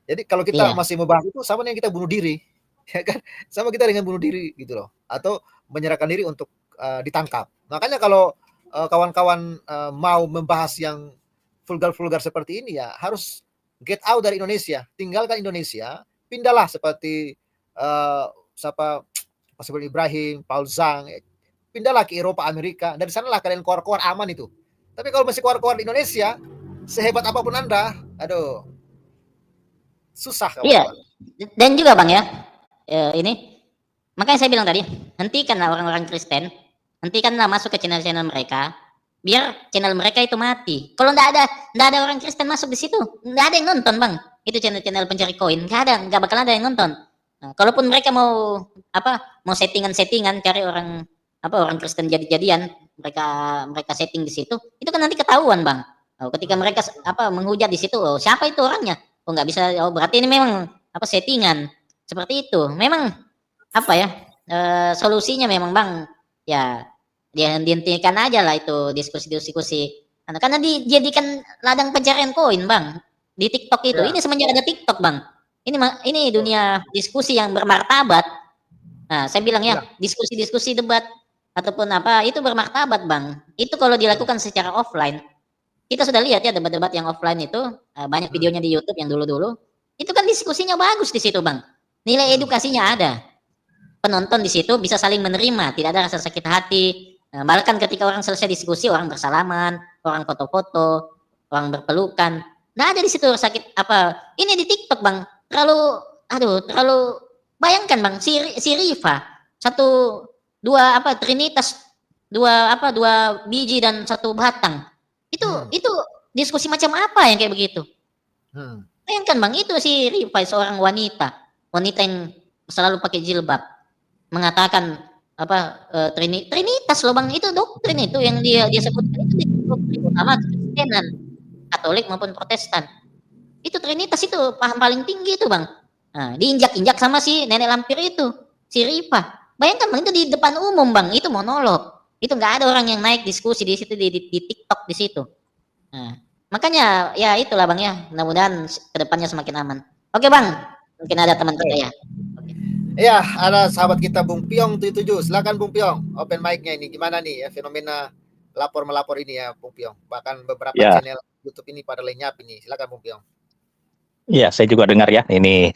Jadi kalau kita masih membahas itu sama dengan kita bunuh diri, ya kan? Sama kita dengan bunuh diri gitu loh, atau menyerahkan diri untuk ditangkap. Makanya kalau kawan-kawan mau membahas yang vulgar-vulgar seperti ini ya harus get out dari Indonesia, tinggalkan Indonesia, pindahlah seperti seperti Ibrahim, Paul Zhang, pindahlah ke Eropa, Amerika, dari sanalah kalian keluar-keluar aman itu. Tapi kalau masih keluar-keluar di Indonesia, sehebat apapun Anda, aduh, susah kawan-kawan. Iya, dan juga Bang ya, ini, makanya saya bilang tadi, hentikanlah orang-orang Kristen, hentikanlah masuk ke channel-channel mereka, biar channel mereka itu mati. Kalau nggak ada orang Kristen masuk di situ, nggak ada yang nonton Bang. Itu channel-channel pencari koin, nggak bakal ada yang nonton. Nah, kalaupun mereka mau mau settingan-settingan cari orang orang Kristen jadi-jadian, mereka setting di situ, itu kan nanti ketahuan, Bang. Ketika mereka menghujat di situ, siapa itu orangnya? Nggak bisa, berarti ini memang settingan. Seperti itu. Memang solusinya memang, Bang, ya dihentikan aja lah itu diskusi-diskusi. Karena dijadikan ladang pencarian koin, Bang. Di TikTok itu. Ini semenjak ada TikTok, Bang. Ini dunia diskusi yang bermartabat. Nah, saya bilang ya, diskusi-diskusi debat ataupun itu bermartabat, Bang. Itu kalau dilakukan secara offline, kita sudah lihat ya debat-debat yang offline itu, banyak videonya di YouTube yang dulu-dulu. Itu kan diskusinya bagus di situ, Bang. Nilai edukasinya ada. Penonton di situ bisa saling menerima, tidak ada rasa sakit hati. Bahkan ketika orang selesai diskusi, orang bersalaman, orang foto-foto, orang berpelukan. Nah, ada di situ sakit ini di TikTok, Bang. Terlalu bayangkan, Bang, si Rifa, dua Trinitas, dua biji dan satu batang. Itu diskusi macam apa yang kayak begitu? Bayangkan, Bang, itu si Rifa seorang wanita yang selalu pakai jilbab, mengatakan Trinitas loh, Bang, itu doktrin itu yang dia sebutkan itu doktrin utama Kristenan, Katolik maupun Protestan. Itu Trinitas itu paham paling tinggi itu, Bang. Nah, diinjak-injak sama si nenek lampir itu, si Rifa. Bayangkan, Bang, itu di depan umum, Bang, itu monolog. Itu nggak ada orang yang naik diskusi di situ di TikTok di situ. Nah, makanya ya itulah, Bang, ya. Mudah-mudahan kedepannya semakin aman. Oke, Bang. Mungkin ada teman kita ya. Ya, ada sahabat kita Bung Piong 77. Silakan Bung Piong, open mic-nya ini gimana nih ya fenomena lapor-melapor ini ya Bung Piong. Bahkan beberapa channel YouTube ini pada lenyap ini. Silakan Bung Piong. Iya, saya juga dengar ya. Ini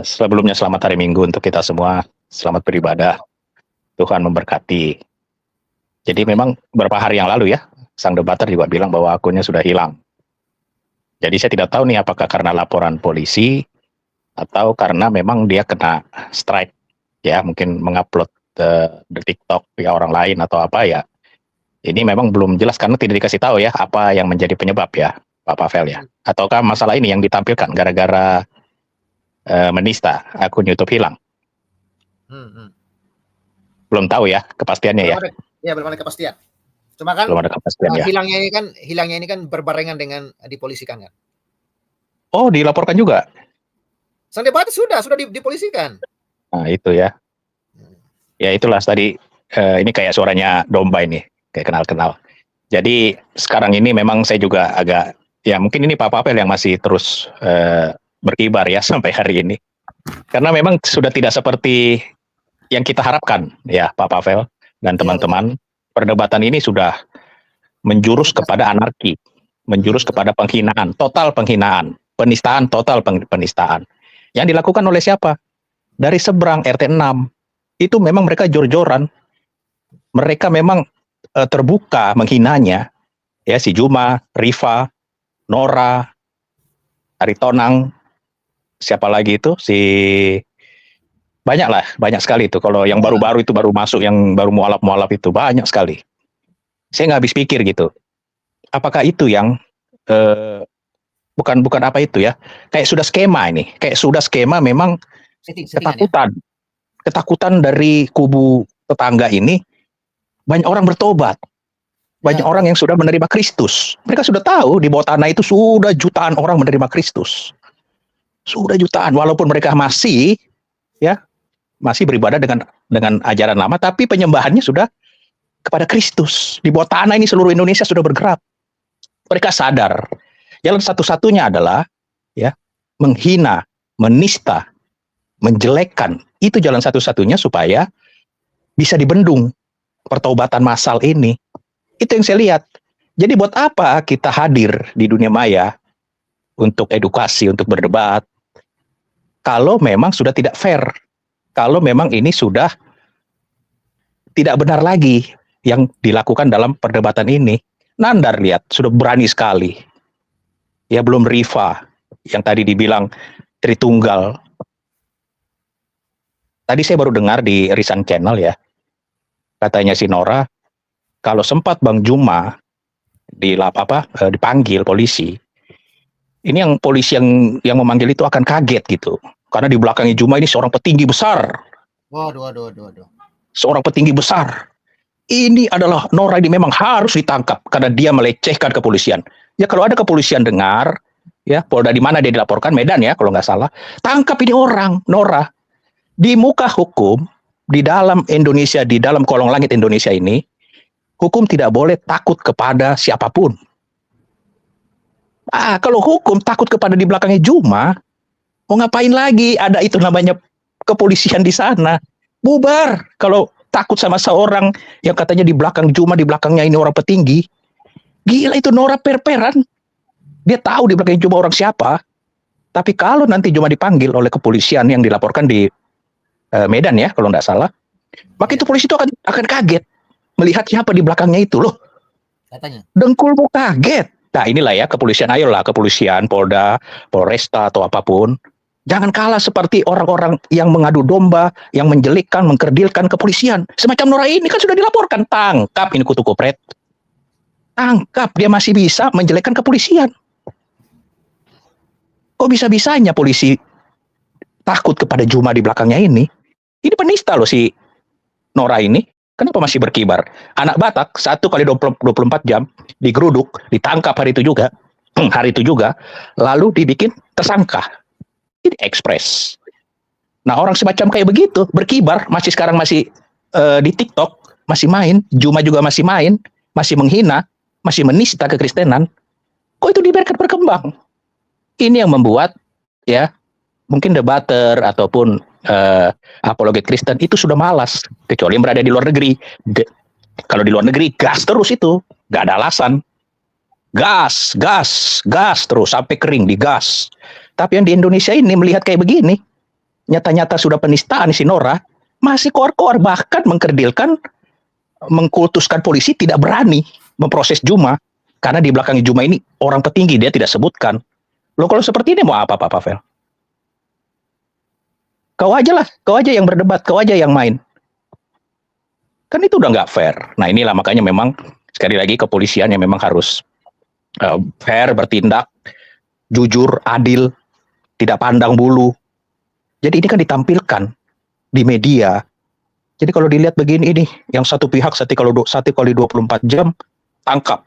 sebelumnya selamat hari Minggu untuk kita semua. Selamat beribadah. Tuhan memberkati. Jadi memang beberapa hari yang lalu ya, sang debater juga bilang bahwa akunnya sudah hilang. Jadi saya tidak tahu nih apakah karena laporan polisi atau karena memang dia kena strike ya, mungkin mengupload di TikTok via orang lain atau apa ya. Ini memang belum jelas karena tidak dikasih tahu ya apa yang menjadi penyebab ya, Pak Pavel ya. Ataukah masalah ini yang ditampilkan gara-gara menista akun YouTube hilang? Belum tahu ya kepastiannya ya. Ya, belum ada kepastian. Cuma kan belum ada kepastian ya. Hilangnya ini kan berbarengan dengan dipolisikan kan. Oh, dilaporkan juga. Sang debat sudah dipolisikan. Nah, itu ya. Ya itulah tadi ini kayak suaranya domba ini, kayak kenal-kenal. Jadi sekarang ini memang saya juga agak ya mungkin ini Pak Pavel yang masih terus berkibar ya sampai hari ini. Karena memang sudah tidak seperti yang kita harapkan ya Pak Pavel dan teman-teman. Perdebatan ini sudah menjurus kepada anarki, menjurus kepada penghinaan, total penghinaan, penistaan, total penistaan. Yang dilakukan oleh siapa? Dari seberang RT 6. Itu memang mereka jor-joran. Mereka memang terbuka menghinanya. Ya, si Juma, Rifa, Nora, Aritonang, siapa lagi itu? Banyak sekali itu. Kalau yang baru-baru itu baru masuk, yang baru mualaf-mualaf itu banyak sekali. Saya nggak habis pikir gitu. Apakah itu yang bukan apa itu ya? Kayak sudah skema ini. Kayak sudah skema memang ketakutan dari kubu tetangga ini. Banyak orang bertobat. Banyak orang yang sudah menerima Kristus. Mereka sudah tahu di bawah tanah itu sudah jutaan orang menerima Kristus. Sudah jutaan. Walaupun mereka masih beribadah dengan ajaran lama, tapi penyembahannya sudah kepada Kristus. Di bawah tanah ini seluruh Indonesia sudah bergerak. Mereka sadar. Jalan satu-satunya adalah ya menghina, menista, menjelekkan. Itu jalan satu-satunya supaya bisa dibendung pertobatan massal ini. Itu yang saya lihat. Jadi buat apa kita hadir di dunia maya untuk edukasi, untuk berdebat, kalau memang sudah tidak fair? Kalau memang ini sudah tidak benar lagi yang dilakukan dalam perdebatan ini. Nandar lihat, sudah berani sekali. Ya belum Rifa, yang tadi dibilang Tritunggal. Tadi saya baru dengar di Risan Channel ya, katanya si Nora, kalau sempat Bang Juma dipanggil polisi, ini yang polisi yang memanggil itu akan kaget gitu. Karena di belakangnya Juma ini seorang petinggi besar. Waduh. Seorang petinggi besar. Ini adalah Nora ini memang harus ditangkap karena dia melecehkan kepolisian. Ya kalau ada kepolisian dengar, ya Polda di mana dia dilaporkan, Medan ya kalau nggak salah, tangkap ini orang, Nora. Di muka hukum, di dalam Indonesia, di dalam kolong langit Indonesia ini, hukum tidak boleh takut kepada siapapun. Kalau hukum takut kepada di belakangnya Juma, mau ngapain lagi ada itu namanya kepolisian di sana? Bubar kalau takut sama seorang yang katanya di belakang Juma, di belakangnya ini orang petinggi. Gila itu Nora perperan. Dia tahu di belakang Juma orang siapa. Tapi kalau nanti Juma dipanggil oleh kepolisian yang dilaporkan di Medan ya, kalau nggak salah, maka itu polisi itu akan kaget melihat siapa di belakangnya itu loh. Katanya. Dengkulmu kaget. Nah inilah ya kepolisian, ayolah kepolisian, Polda, Polresta atau apapun. Jangan kalah seperti orang-orang yang mengadu domba, yang menjelekkan, mengkerdilkan kepolisian. Semacam Nora ini kan sudah dilaporkan, tangkap ini kutu kopret. Tangkap, dia masih bisa menjelekkan kepolisian. Kok bisa-bisanya polisi takut kepada Juma di belakangnya ini? Ini penista loh si Nora ini. Kenapa masih berkibar? Anak Batak 1 kali 24 jam digeruduk, ditangkap hari itu juga, lalu dibikin tersangka. Ini ekspres. Nah orang semacam kayak begitu berkibar, sekarang masih di TikTok, masih main, Juma juga masih main, masih menghina, masih menista kekristenan. Kok itu dibiarkan berkembang? Ini yang membuat ya mungkin debater ataupun apologet Kristen itu sudah malas, kecuali yang berada di luar negeri. Kalau di luar negeri gas terus itu, nggak ada alasan. Gas terus sampai kering digas. Tapi yang di Indonesia ini melihat kayak begini, nyata-nyata sudah penistaan si Nora, masih koar-koar, bahkan mengkerdilkan, mengkultuskan polisi tidak berani memproses Juma karena di belakang Juma ini orang petinggi dia tidak sebutkan. Loh kalau seperti ini mau apa Pak Pavel? Kau aja yang berdebat, kau aja yang main. Kan itu udah nggak fair. Nah inilah makanya memang sekali lagi kepolisian yang memang harus fair bertindak, jujur, adil, tidak pandang bulu. Jadi ini kan ditampilkan di media. Jadi kalau dilihat begini ini, yang satu pihak 1 kali 24 jam tangkap,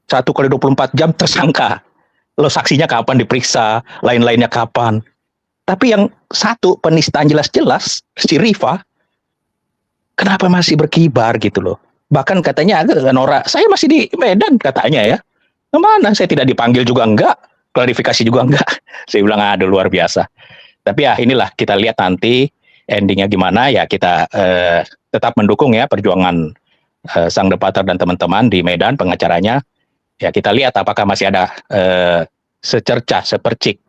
1 kali 24 jam tersangka. Lo saksinya kapan diperiksa, lain-lainnya kapan. Tapi yang satu penistaan jelas-jelas, si Rifa, kenapa masih berkibar gitu loh. Bahkan katanya Nora, saya masih di Medan katanya ya. Kemana? Saya tidak dipanggil juga enggak, klarifikasi juga enggak. Saya bilang aduh luar biasa. Tapi ya inilah kita lihat nanti endingnya gimana ya, kita tetap mendukung ya perjuangan sang debater dan teman-teman di Medan, pengacaranya. Ya kita lihat apakah masih ada secercah, sepercik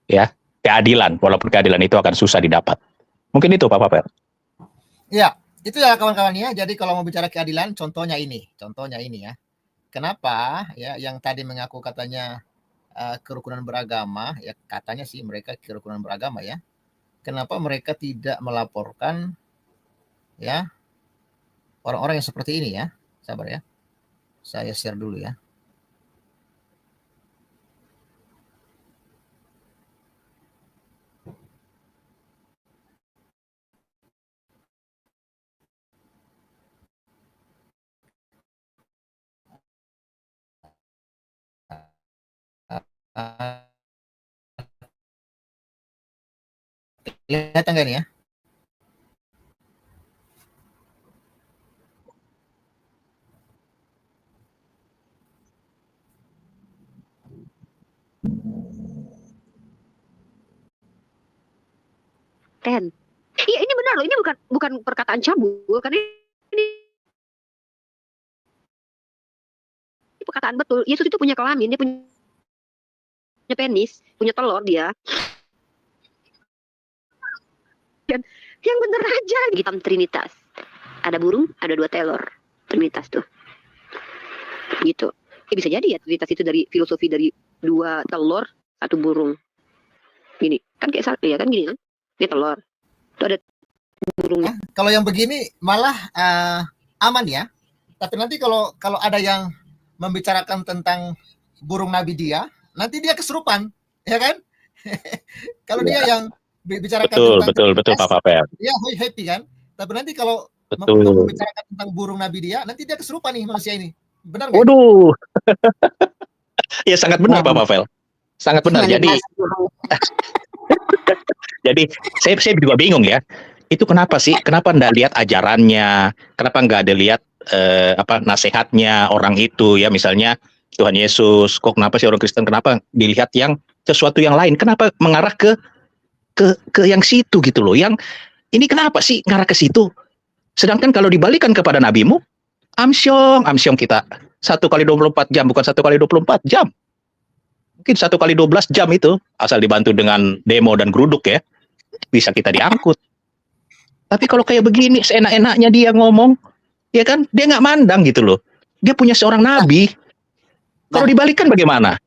ya keadilan, walaupun keadilan itu akan susah didapat. Mungkin itu Pak Pavel. Ya, itu ya kawan-kawan ya. Jadi kalau mau bicara keadilan, contohnya ini ya. Kenapa ya yang tadi mengaku katanya kerukunan beragama, ya katanya sih mereka kerukunan beragama ya. Kenapa mereka tidak melaporkan ya orang-orang yang seperti ini ya? Sabar ya. Saya share dulu ya. Kelihatan nggak nih ya? Iya ini benar loh, ini bukan perkataan cabul, karena ini perkataan betul. Yesus itu punya kelamin, dia punya penis, punya telur dia. Dan yang bener aja gitu, Trinitas. Ada burung, ada 2 telur. Trinitas tuh. Gitu. Bisa jadi ya Trinitas itu dari filosofi dari 2 telur, 1 burung. Gini, kan kayak satu ya kan gini kan. Dia telur. Itu ada burungnya. Kalau yang begini malah aman ya. Tapi nanti kalau ada yang membicarakan tentang burung Nabi dia, nanti dia kesurupan, ya kan? Kalau dia Iya. yang bicarakan Betul, tentang betul, betul Pak Papel. dia happy kan. Tapi nanti kalau Betul. membicarakan tentang burung Nabi dia, nanti dia kesurupan nih manusia ini. Benar nggak? Waduh. Ya sangat benar Pak Jangan, Papel. Sangat benar. jangan Jadi dibahas burung. jadi saya juga bingung ya. Itu kenapa sih? Kenapa nggak lihat ajarannya? Kenapa nggak ada lihat nasihatnya orang itu ya, misalnya Tuhan Yesus. Kok kenapa sih orang Kristen kenapa dilihat yang sesuatu yang lain? Kenapa mengarah ke yang situ gitu loh? Yang ini kenapa sih ngarah ke situ? Sedangkan kalau dibalikan kepada nabimu, amsyong kita 1 kali 24 jam, bukan 1 kali 24 jam. Mungkin 1 kali 12 jam itu, asal dibantu dengan demo dan geruduk ya, bisa kita diangkut. Tapi kalau kayak begini, seenak-enaknya dia ngomong, ya kan, dia nggak mandang gitu loh. Dia punya seorang nabi. Kalau dibalikan bagaimana?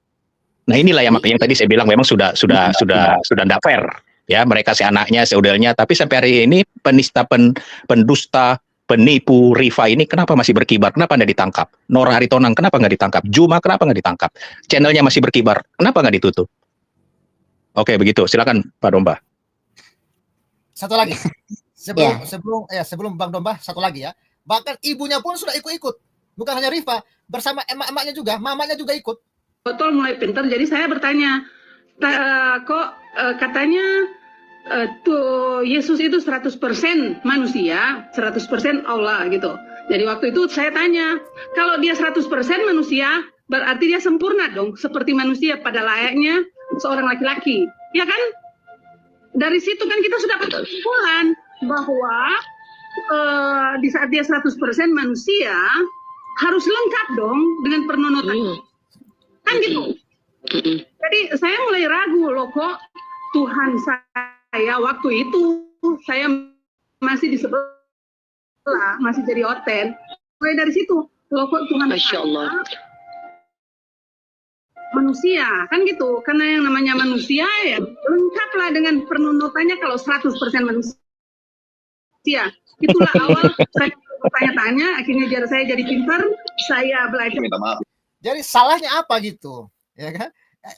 Nah inilah yang makanya yang tadi saya bilang memang sudah nggak fair. Ya, mereka anaknya, saudaranya, tapi sampai hari ini penista, pendusta, penipu, Rifa ini kenapa masih berkibar? Kenapa nggak ditangkap? Nora Haritonang kenapa nggak ditangkap? Juma kenapa nggak ditangkap? Channelnya masih berkibar, kenapa nggak ditutup? Oke, begitu. Silakan Pak Domba. Satu lagi. Sebelum Bang Domba, satu lagi ya. Bahkan ibunya pun sudah ikut-ikut. Bukan hanya Rifa, bersama emak-emaknya juga, mamanya juga ikut. Betul, mulai pintar. Jadi saya bertanya, katanya tuh Yesus itu 100% manusia, 100% Allah gitu. Jadi waktu itu saya tanya, kalau dia 100% manusia, berarti dia sempurna dong, seperti manusia pada layaknya seorang laki-laki. Ya kan? Dari situ kan kita sudah kesimpulan bahwa di saat dia 100% manusia, harus lengkap dong dengan pernonotan. Kan gitu. Jadi saya mulai ragu loh, kok Tuhan saya waktu itu saya masih di sebelah, masih jadi hotel. Mulai dari situ loh, kok Tuhan Masya Allah. Manusia kan gitu, karena yang namanya manusia ya lengkaplah dengan pernunutannya kalau 100% manusia. Itulah awal saya bertanya-tanya, akhirnya saya jadi pintar, saya belajar. Minta maaf. Jadi salahnya apa gitu, ya kan?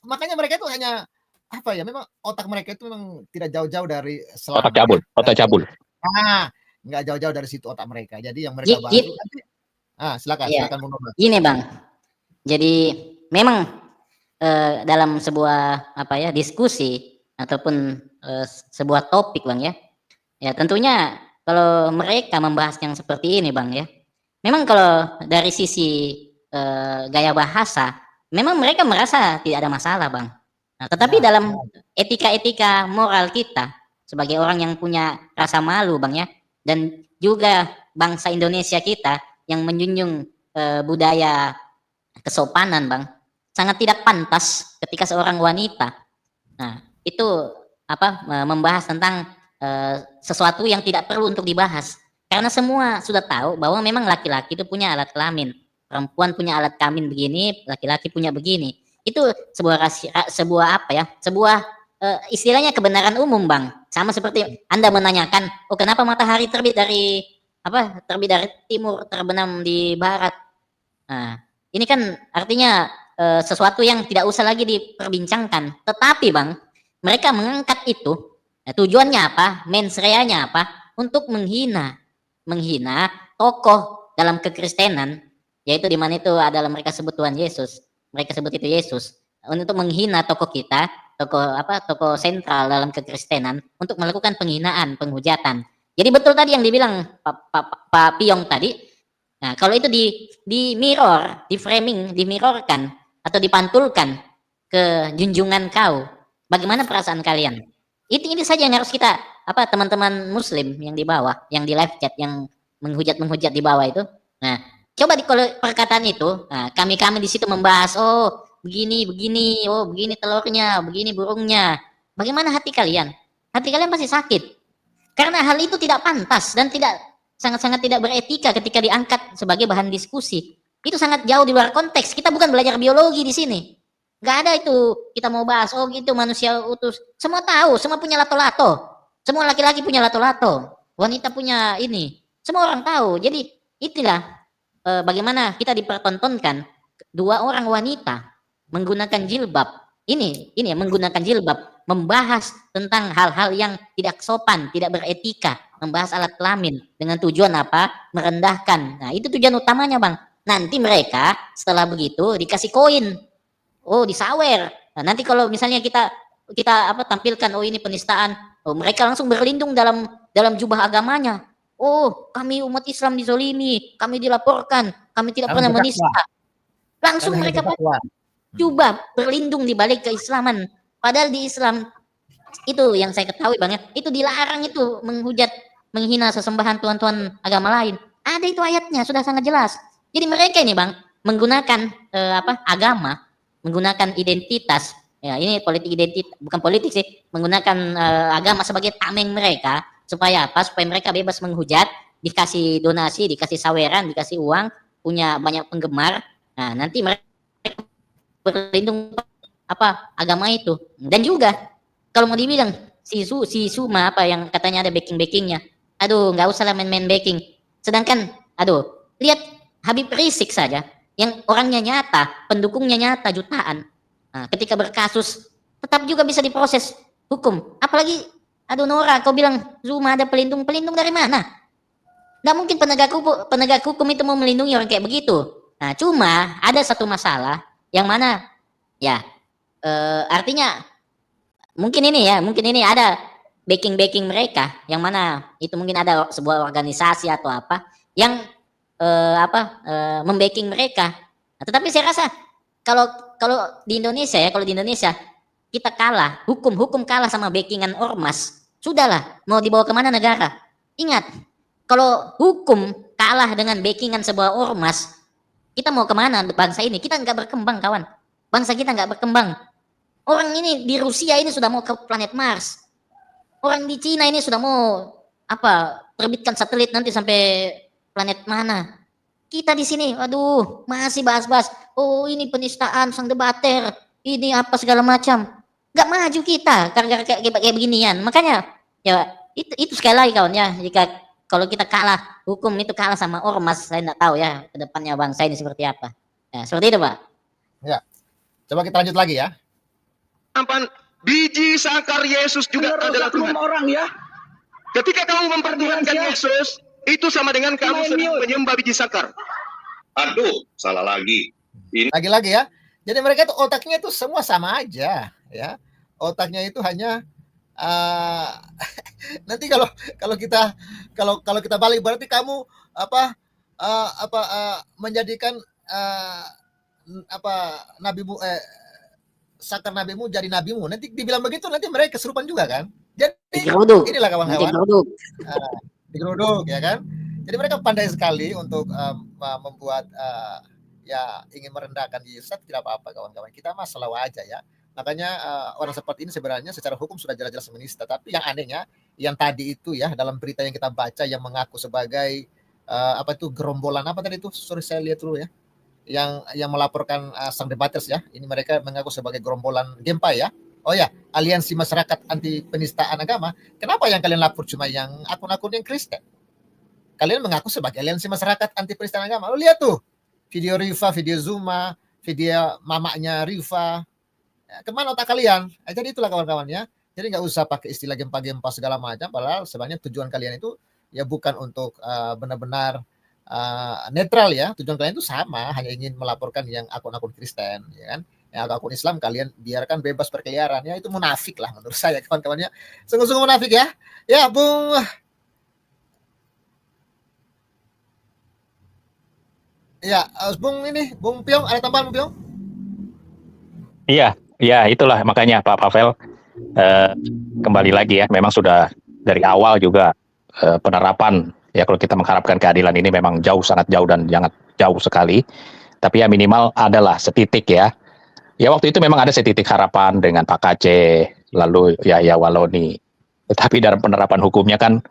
Makanya mereka itu hanya apa ya? Memang otak mereka itu memang tidak jauh-jauh dari selama. Otak cabul. Nggak jauh-jauh dari situ otak mereka. Jadi yang mereka bahas nanti, silakan Bung Domba. Gini Bang, jadi memang dalam sebuah diskusi ataupun sebuah topik Bang ya tentunya kalau mereka membahas yang seperti ini Bang ya, memang kalau dari sisi gaya bahasa memang mereka merasa tidak ada masalah Bang. Nah, tetapi dalam etika moral kita sebagai orang yang punya rasa malu Bang ya, dan juga bangsa Indonesia kita yang menjunjung budaya kesopanan Bang, sangat tidak pantas ketika seorang wanita itu membahas tentang sesuatu yang tidak perlu untuk dibahas, karena semua sudah tahu bahwa memang laki-laki itu punya alat kelamin, perempuan punya alat kelamin begini, laki-laki punya begini. Itu sebuah istilahnya kebenaran umum Bang. Sama seperti Anda menanyakan, kenapa matahari terbit dari timur terbenam di barat. Nah, ini kan artinya sesuatu yang tidak usah lagi diperbincangkan. Tetapi Bang, mereka mengangkat itu, tujuannya apa? Mens rea-nya apa? Untuk menghina tokoh dalam kekristenan, yaitu di mana itu adalah mereka sebut Tuhan Yesus. Mereka sebut itu Yesus, untuk menghina tokoh kita, tokoh sentral dalam kekristenan, untuk melakukan penghinaan, penghujatan. Jadi betul tadi yang dibilang Pak Piong tadi. Nah, kalau itu di mirror, di framing, dimirrorkan atau dipantulkan ke junjungan kau, bagaimana perasaan kalian? Ini saja yang harus kita teman-teman Muslim yang di bawah, yang di live chat, yang menghujat di bawah itu. Nah, coba di perkataan itu, kami di situ membahas, begini, begini telurnya, begini burungnya. Bagaimana hati kalian? Hati kalian pasti sakit. Karena hal itu tidak pantas dan sangat-sangat tidak beretika ketika diangkat sebagai bahan diskusi. Itu sangat jauh di luar konteks. Kita bukan belajar biologi di sini. Gak ada itu kita mau bahas, gitu manusia utuh. Semua tahu, semua punya lato-lato. Semua laki-laki punya lato-lato. Wanita punya ini. Semua orang tahu. Jadi itulah bagaimana kita dipertontonkan dua orang wanita menggunakan jilbab ini ya menggunakan jilbab, membahas tentang hal-hal yang tidak sopan, tidak beretika, membahas alat kelamin dengan tujuan apa? Merendahkan. Nah, itu tujuan utamanya, Bang. Nanti mereka setelah begitu dikasih koin. Oh, disawer. Nah, nanti kalau misalnya kita tampilkan, oh ini penistaan, oh mereka langsung berlindung dalam jubah agamanya. Oh, kami umat Islam dizolimi, kami dilaporkan, kami tidak pernah menista. Langsung mereka coba berlindung di balik keislaman. Padahal di Islam itu yang saya ketahui, Bang, ya, itu dilarang itu menghujat, menghina sesembahan tuhan-tuhan agama lain. Ada itu ayatnya, sudah sangat jelas. Jadi mereka ini, Bang, menggunakan agama, menggunakan identitas. Ya, ini politik identitas, bukan politik sih, menggunakan agama sebagai tameng mereka supaya apa? Supaya mereka bebas menghujat, dikasih donasi, dikasih saweran, dikasih uang, punya banyak penggemar. Nah, nanti mereka berlindung agama itu. Dan juga kalau mau dibilang si Suma yang katanya ada backing-backingnya, aduh nggak usah lah main-main backing. Sedangkan lihat Habib Rizik saja yang orangnya nyata, pendukungnya nyata jutaan. Nah, ketika berkasus tetap juga bisa diproses hukum. Apalagi Nora, kau bilang Zuma ada pelindung dari mana? Nggak mungkin penegak hukum itu mau melindungi orang kayak begitu. Nah, cuma ada satu masalah yang mana ya artinya mungkin ini ada backing mereka yang mana itu mungkin ada sebuah organisasi atau apa yang membacking mereka. Nah, tetapi saya rasa kalau di Indonesia kita kalah, hukum kalah sama backingan ormas, sudahlah, mau dibawa kemana negara? Ingat, kalau hukum kalah dengan backingan sebuah ormas, kita mau kemana bangsa ini? Kita nggak berkembang, kawan. Bangsa kita nggak berkembang. Orang ini di Rusia ini sudah mau ke planet Mars. Orang di Cina ini sudah mau terbitkan satelit nanti sampai planet mana. Kita di sini, aduh, masih bahas-bahas. Oh, ini penistaan sang debater. Ini apa segala macam. Nggak maju kita karena kayak beginian. Makanya ya itu sekali lagi, kawan, ya. Kalau kita kalah, hukum itu kalah sama ormas, saya nggak tahu ya ke depannya bangsa ini seperti apa. Ya, seperti itu, Pak. Ya. Coba kita lanjut lagi ya. Biji sangkar Yesus juga adalah Tuhan. Orang ya. Ketika kamu mempertuhankan Yesus, itu sama dengan kamu sedang menyembah biji sangkar. Aduh, salah lagi. Lagi-lagi ya. Jadi mereka itu otaknya itu semua sama aja, ya. Otaknya itu hanya nanti kalau kita balik berarti kamu menjadikan nabimu sangkar nabimu jadi nabimu. Nanti dibilang begitu nanti mereka kesurupan juga kan. Jadi inilah kawan-kawan. Digeruduk ya kan. Jadi mereka pandai sekali untuk membuat ya ingin merendahkan Yesus. Tidak apa-apa kawan-kawan. Kita mah selalu aja ya. Makanya orang seperti ini sebenarnya secara hukum sudah jelas-jelas menista. Tapi yang anehnya yang tadi itu ya dalam berita yang kita baca yang mengaku sebagai gerombolan apa tadi itu? Sorry saya lihat dulu ya. Yang melaporkan sang debaters ya. Ini mereka mengaku sebagai gerombolan Gempa ya. Oh ya, Aliansi Masyarakat Anti Penistaan Agama. Kenapa yang kalian lapor cuma yang akun-akun yang Kristen? Kalian mengaku sebagai Aliansi Masyarakat Anti Penistaan Agama. Lo lihat tuh video Rifa, video Zuma, video mamanya Rifa. Kemana otak kalian? Jadi itulah kawan-kawan ya. Jadi nggak usah pakai istilah gempa-gempa segala macam. Padahal sebenarnya tujuan kalian itu ya bukan untuk benar-benar netral ya. Tujuan kalian itu sama, hanya ingin melaporkan yang akun-akun Kristen, ya kan? Yang akun Islam kalian biarkan bebas berkeliaran ya. Itu munafik lah menurut saya kawan-kawannya. Sungguh-sungguh munafik ya. Ya, Bung. Ya, Bung Piong, ada tambahan Bung Piong? Iya, itulah makanya Pak Pavel kembali lagi ya, memang sudah dari awal juga penerapan ya kalau kita mengharapkan keadilan ini memang sangat jauh dan sangat jauh sekali. Tapi ya minimal adalah setitik ya. Ya waktu itu memang ada setitik harapan dengan Pak Kace, lalu Yahya Waloni. Tetapi dalam penerapan hukumnya kan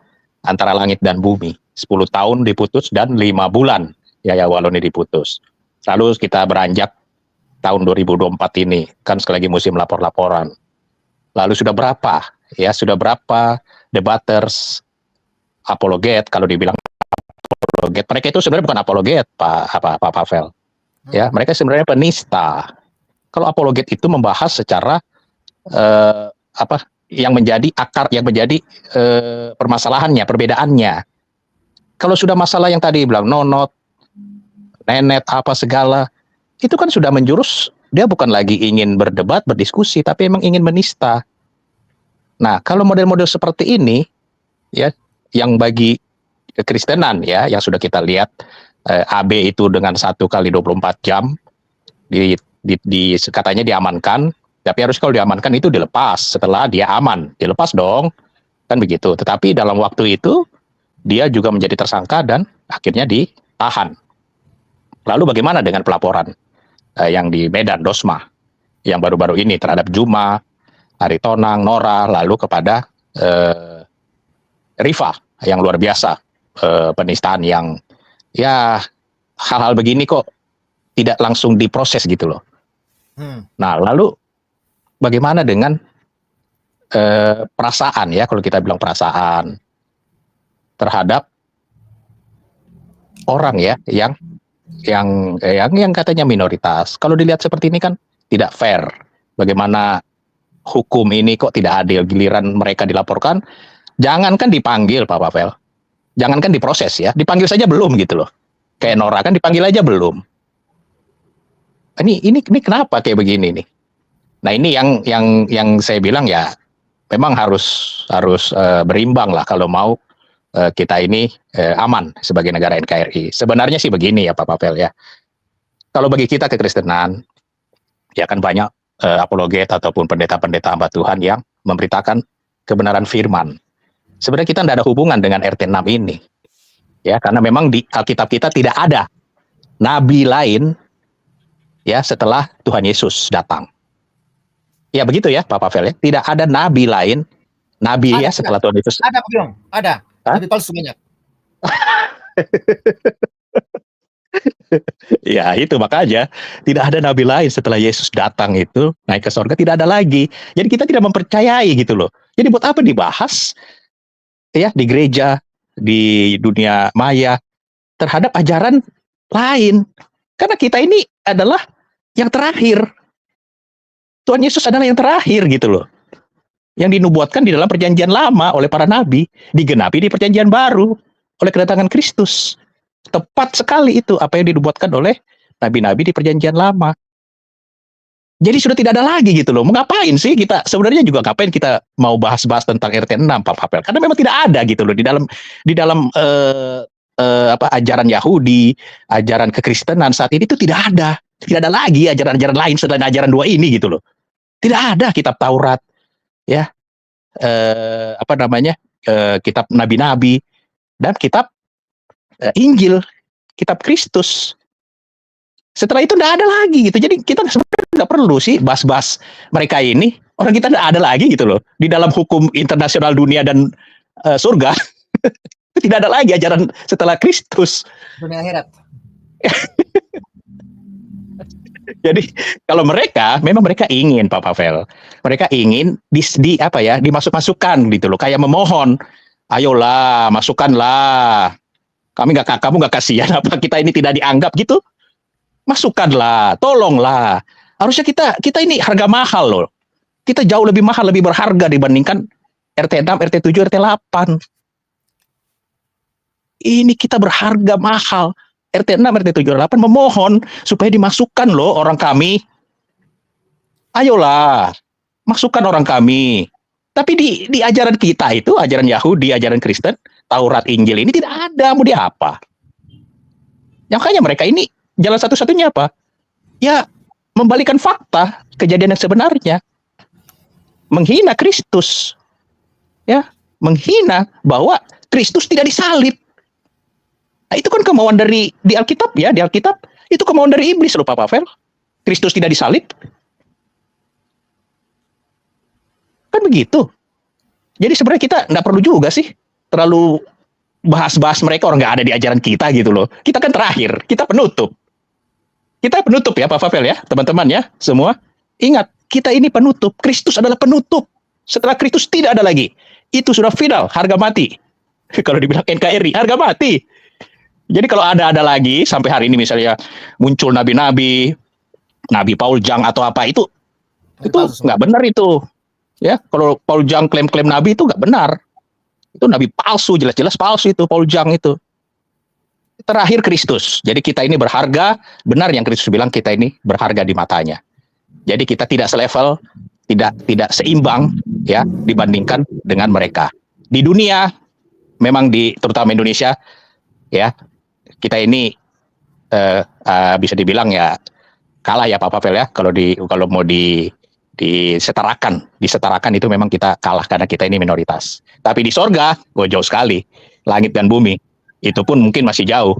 antara langit dan bumi. 10 tahun diputus dan 5 bulan Yahya Waloni diputus. Lalu kita beranjak tahun 2024 ini, kan sekali lagi musim lapor-laporan. Lalu sudah berapa debaters apologet, kalau dibilang apologet, mereka itu sebenarnya bukan apologet, Pak Pavel. Ya, mereka sebenarnya penista. Kalau apologet itu membahas secara apa yang menjadi akar, yang menjadi permasalahannya, perbedaannya. Kalau sudah masalah yang tadi bilang nonot, nenet, apa segala, itu kan sudah menjurus, dia bukan lagi ingin berdebat, berdiskusi, tapi emang ingin menista. Nah, kalau model-model seperti ini, ya, yang bagi kekristenan, ya, yang sudah kita lihat, AB itu dengan 1 kali 24 jam, katanya diamankan, tapi harus kalau diamankan itu dilepas, setelah dia aman, dilepas dong, kan begitu. Tetapi dalam waktu itu, dia juga menjadi tersangka dan akhirnya ditahan. Lalu bagaimana dengan pelaporan yang di Medan, Dosma, yang baru-baru ini terhadap Juma, Aritonang, Nora, lalu kepada Rifa, yang luar biasa, penistaan yang, ya, hal-hal begini kok tidak langsung diproses gitu loh. Nah, lalu bagaimana dengan perasaan, ya, kalau kita bilang perasaan terhadap orang, ya, yang katanya minoritas. Kalau dilihat seperti ini kan tidak fair. Bagaimana hukum ini kok tidak adil, giliran mereka dilaporkan, jangankan dipanggil Pak Pavel, jangankan diproses, ya, dipanggil saja belum gitu loh. Kayak Nora kan dipanggil aja belum. Ini kenapa kayak begini nih? Nah, ini yang saya bilang, ya, memang harus berimbang lah kalau mau kita ini aman sebagai negara NKRI. Sebenarnya sih begini ya Pak Pavel, ya. Kalau bagi kita kekristenan, ya kan banyak apologet ataupun pendeta-pendeta hamba Tuhan yang memberitakan kebenaran firman. Sebenarnya kita tidak ada hubungan dengan RT 6 ini. Ya, karena memang di Alkitab kita tidak ada nabi lain, ya, setelah Tuhan Yesus datang. Ya begitu ya Pak Pavel, ya. Tidak ada nabi lain, nabi, ya, setelah Tuhan Yesus. Ada Pak Biong, ada. Tapi palsu banyak. Ya itu makanya tidak ada nabi lain setelah Yesus datang itu naik ke sorga, tidak ada lagi. Jadi kita tidak mempercayai gitu loh. Jadi buat apa dibahas, ya, di gereja, di dunia maya terhadap ajaran lain? Karena kita ini adalah yang terakhir. Tuhan Yesus adalah yang terakhir gitu loh. Yang dinubuatkan di dalam perjanjian lama oleh para nabi, digenapi di perjanjian baru oleh kedatangan Kristus. Tepat sekali itu apa yang dinubuatkan oleh nabi-nabi di perjanjian lama. Jadi sudah tidak ada lagi gitu loh. Mengapain sih kita, sebenarnya juga ngapain kita mau bahas-bahas tentang RT 6 Pak Papel? Karena memang tidak ada gitu loh di dalam ajaran Yahudi, ajaran kekristenan saat ini itu tidak ada. Tidak ada lagi ajaran-ajaran lain selain ajaran dua ini gitu loh. Tidak ada kitab Taurat, ya, kitab nabi-nabi dan kitab Injil, kitab Kristus. Setelah itu tidak ada lagi gitu. Jadi kita sebenarnya nggak perlu sih bahas-bahas mereka ini. Orang kita tidak ada lagi gitu loh di dalam hukum internasional dunia dan surga. Tidak ada lagi ajaran setelah Kristus. Dunia akhirat. Jadi kalau memang mereka ingin Pak Pavel, mereka ingin dimasuk-masukkan gitu loh, kayak memohon, ayolah masukkanlah, kamu nggak kasihan apa kita ini tidak dianggap gitu, masukkanlah, tolonglah. Harusnya kita ini harga mahal loh, kita jauh lebih mahal, lebih berharga dibandingkan RT 6, RT 7, RT 8. Ini kita berharga mahal. RT 6, RT 7, RT 8 memohon supaya dimasukkan loh orang kami. Ayolah, masukkan orang kami. Tapi di ajaran kita itu, ajaran Yahudi, ajaran Kristen, Taurat, Injil ini tidak ada. Mau dia apa? Makanya mereka ini jalan satu-satunya apa? Ya, membalikan fakta, kejadian yang sebenarnya. Menghina Kristus. Ya, menghina bahwa Kristus tidak disalib. Nah, itu kan kemauan di Alkitab ya, di Alkitab itu kemauan dari iblis loh Pak Pavel. Kristus tidak disalib. Kan begitu. Jadi sebenarnya kita nggak perlu juga sih terlalu bahas-bahas mereka, orang nggak ada di ajaran kita gitu loh. Kita kan terakhir, kita penutup. Kita penutup ya Pak Pavel ya, teman-teman ya, semua. Ingat, kita ini penutup. Kristus adalah penutup. Setelah Kristus tidak ada lagi. Itu sudah final, harga mati. Kalau dibilang NKRI, harga mati. Jadi kalau ada lagi sampai hari ini misalnya muncul nabi-nabi, Nabi Paul Jang atau apa itu palsu semua. nggak benar itu. Ya, kalau Paul Jang klaim-klaim nabi itu nggak benar. Itu nabi palsu, jelas-jelas palsu itu Paul Jang itu. Terakhir Kristus. Jadi kita ini berharga, benar yang Kristus bilang kita ini berharga di matanya. Jadi kita tidak selevel, tidak seimbang ya dibandingkan dengan mereka. Di dunia memang terutama Indonesia ya, kita ini bisa dibilang ya kalah ya Pak Pavel ya, kalau mau disetarakan itu memang kita kalah karena kita ini minoritas. Tapi di sorga, jauh sekali, langit dan bumi, itu pun mungkin masih jauh,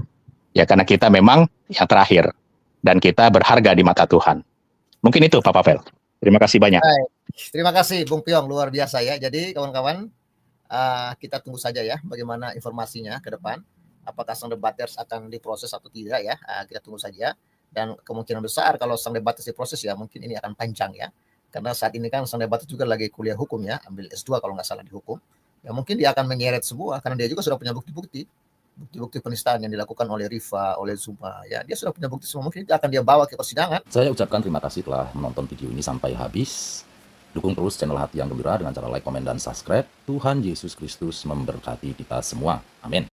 ya karena kita memang yang terakhir dan kita berharga di mata Tuhan. Mungkin itu Pak Pavel. Terima kasih banyak. Baik. Terima kasih Bung Piong, luar biasa ya. Jadi kawan-kawan, kita tunggu saja ya bagaimana informasinya ke depan. Apakah sang debaters akan diproses atau tidak ya, kita tunggu saja. Dan kemungkinan besar kalau sang debaters diproses ya mungkin ini akan panjang ya. Karena saat ini kan sang debaters juga lagi kuliah hukum ya, ambil S2 kalau nggak salah di hukum. Ya mungkin dia akan menyeret semua karena dia juga sudah punya bukti-bukti penistaan yang dilakukan oleh Rifa, oleh Zuma. Ya, dia sudah punya bukti semua, mungkin itu akan dia bawa ke persidangan. Saya ucapkan terima kasih telah menonton video ini sampai habis. Dukung terus channel Hati yang Gembira dengan cara like, komen, dan subscribe. Tuhan Yesus Kristus memberkati kita semua. Amin.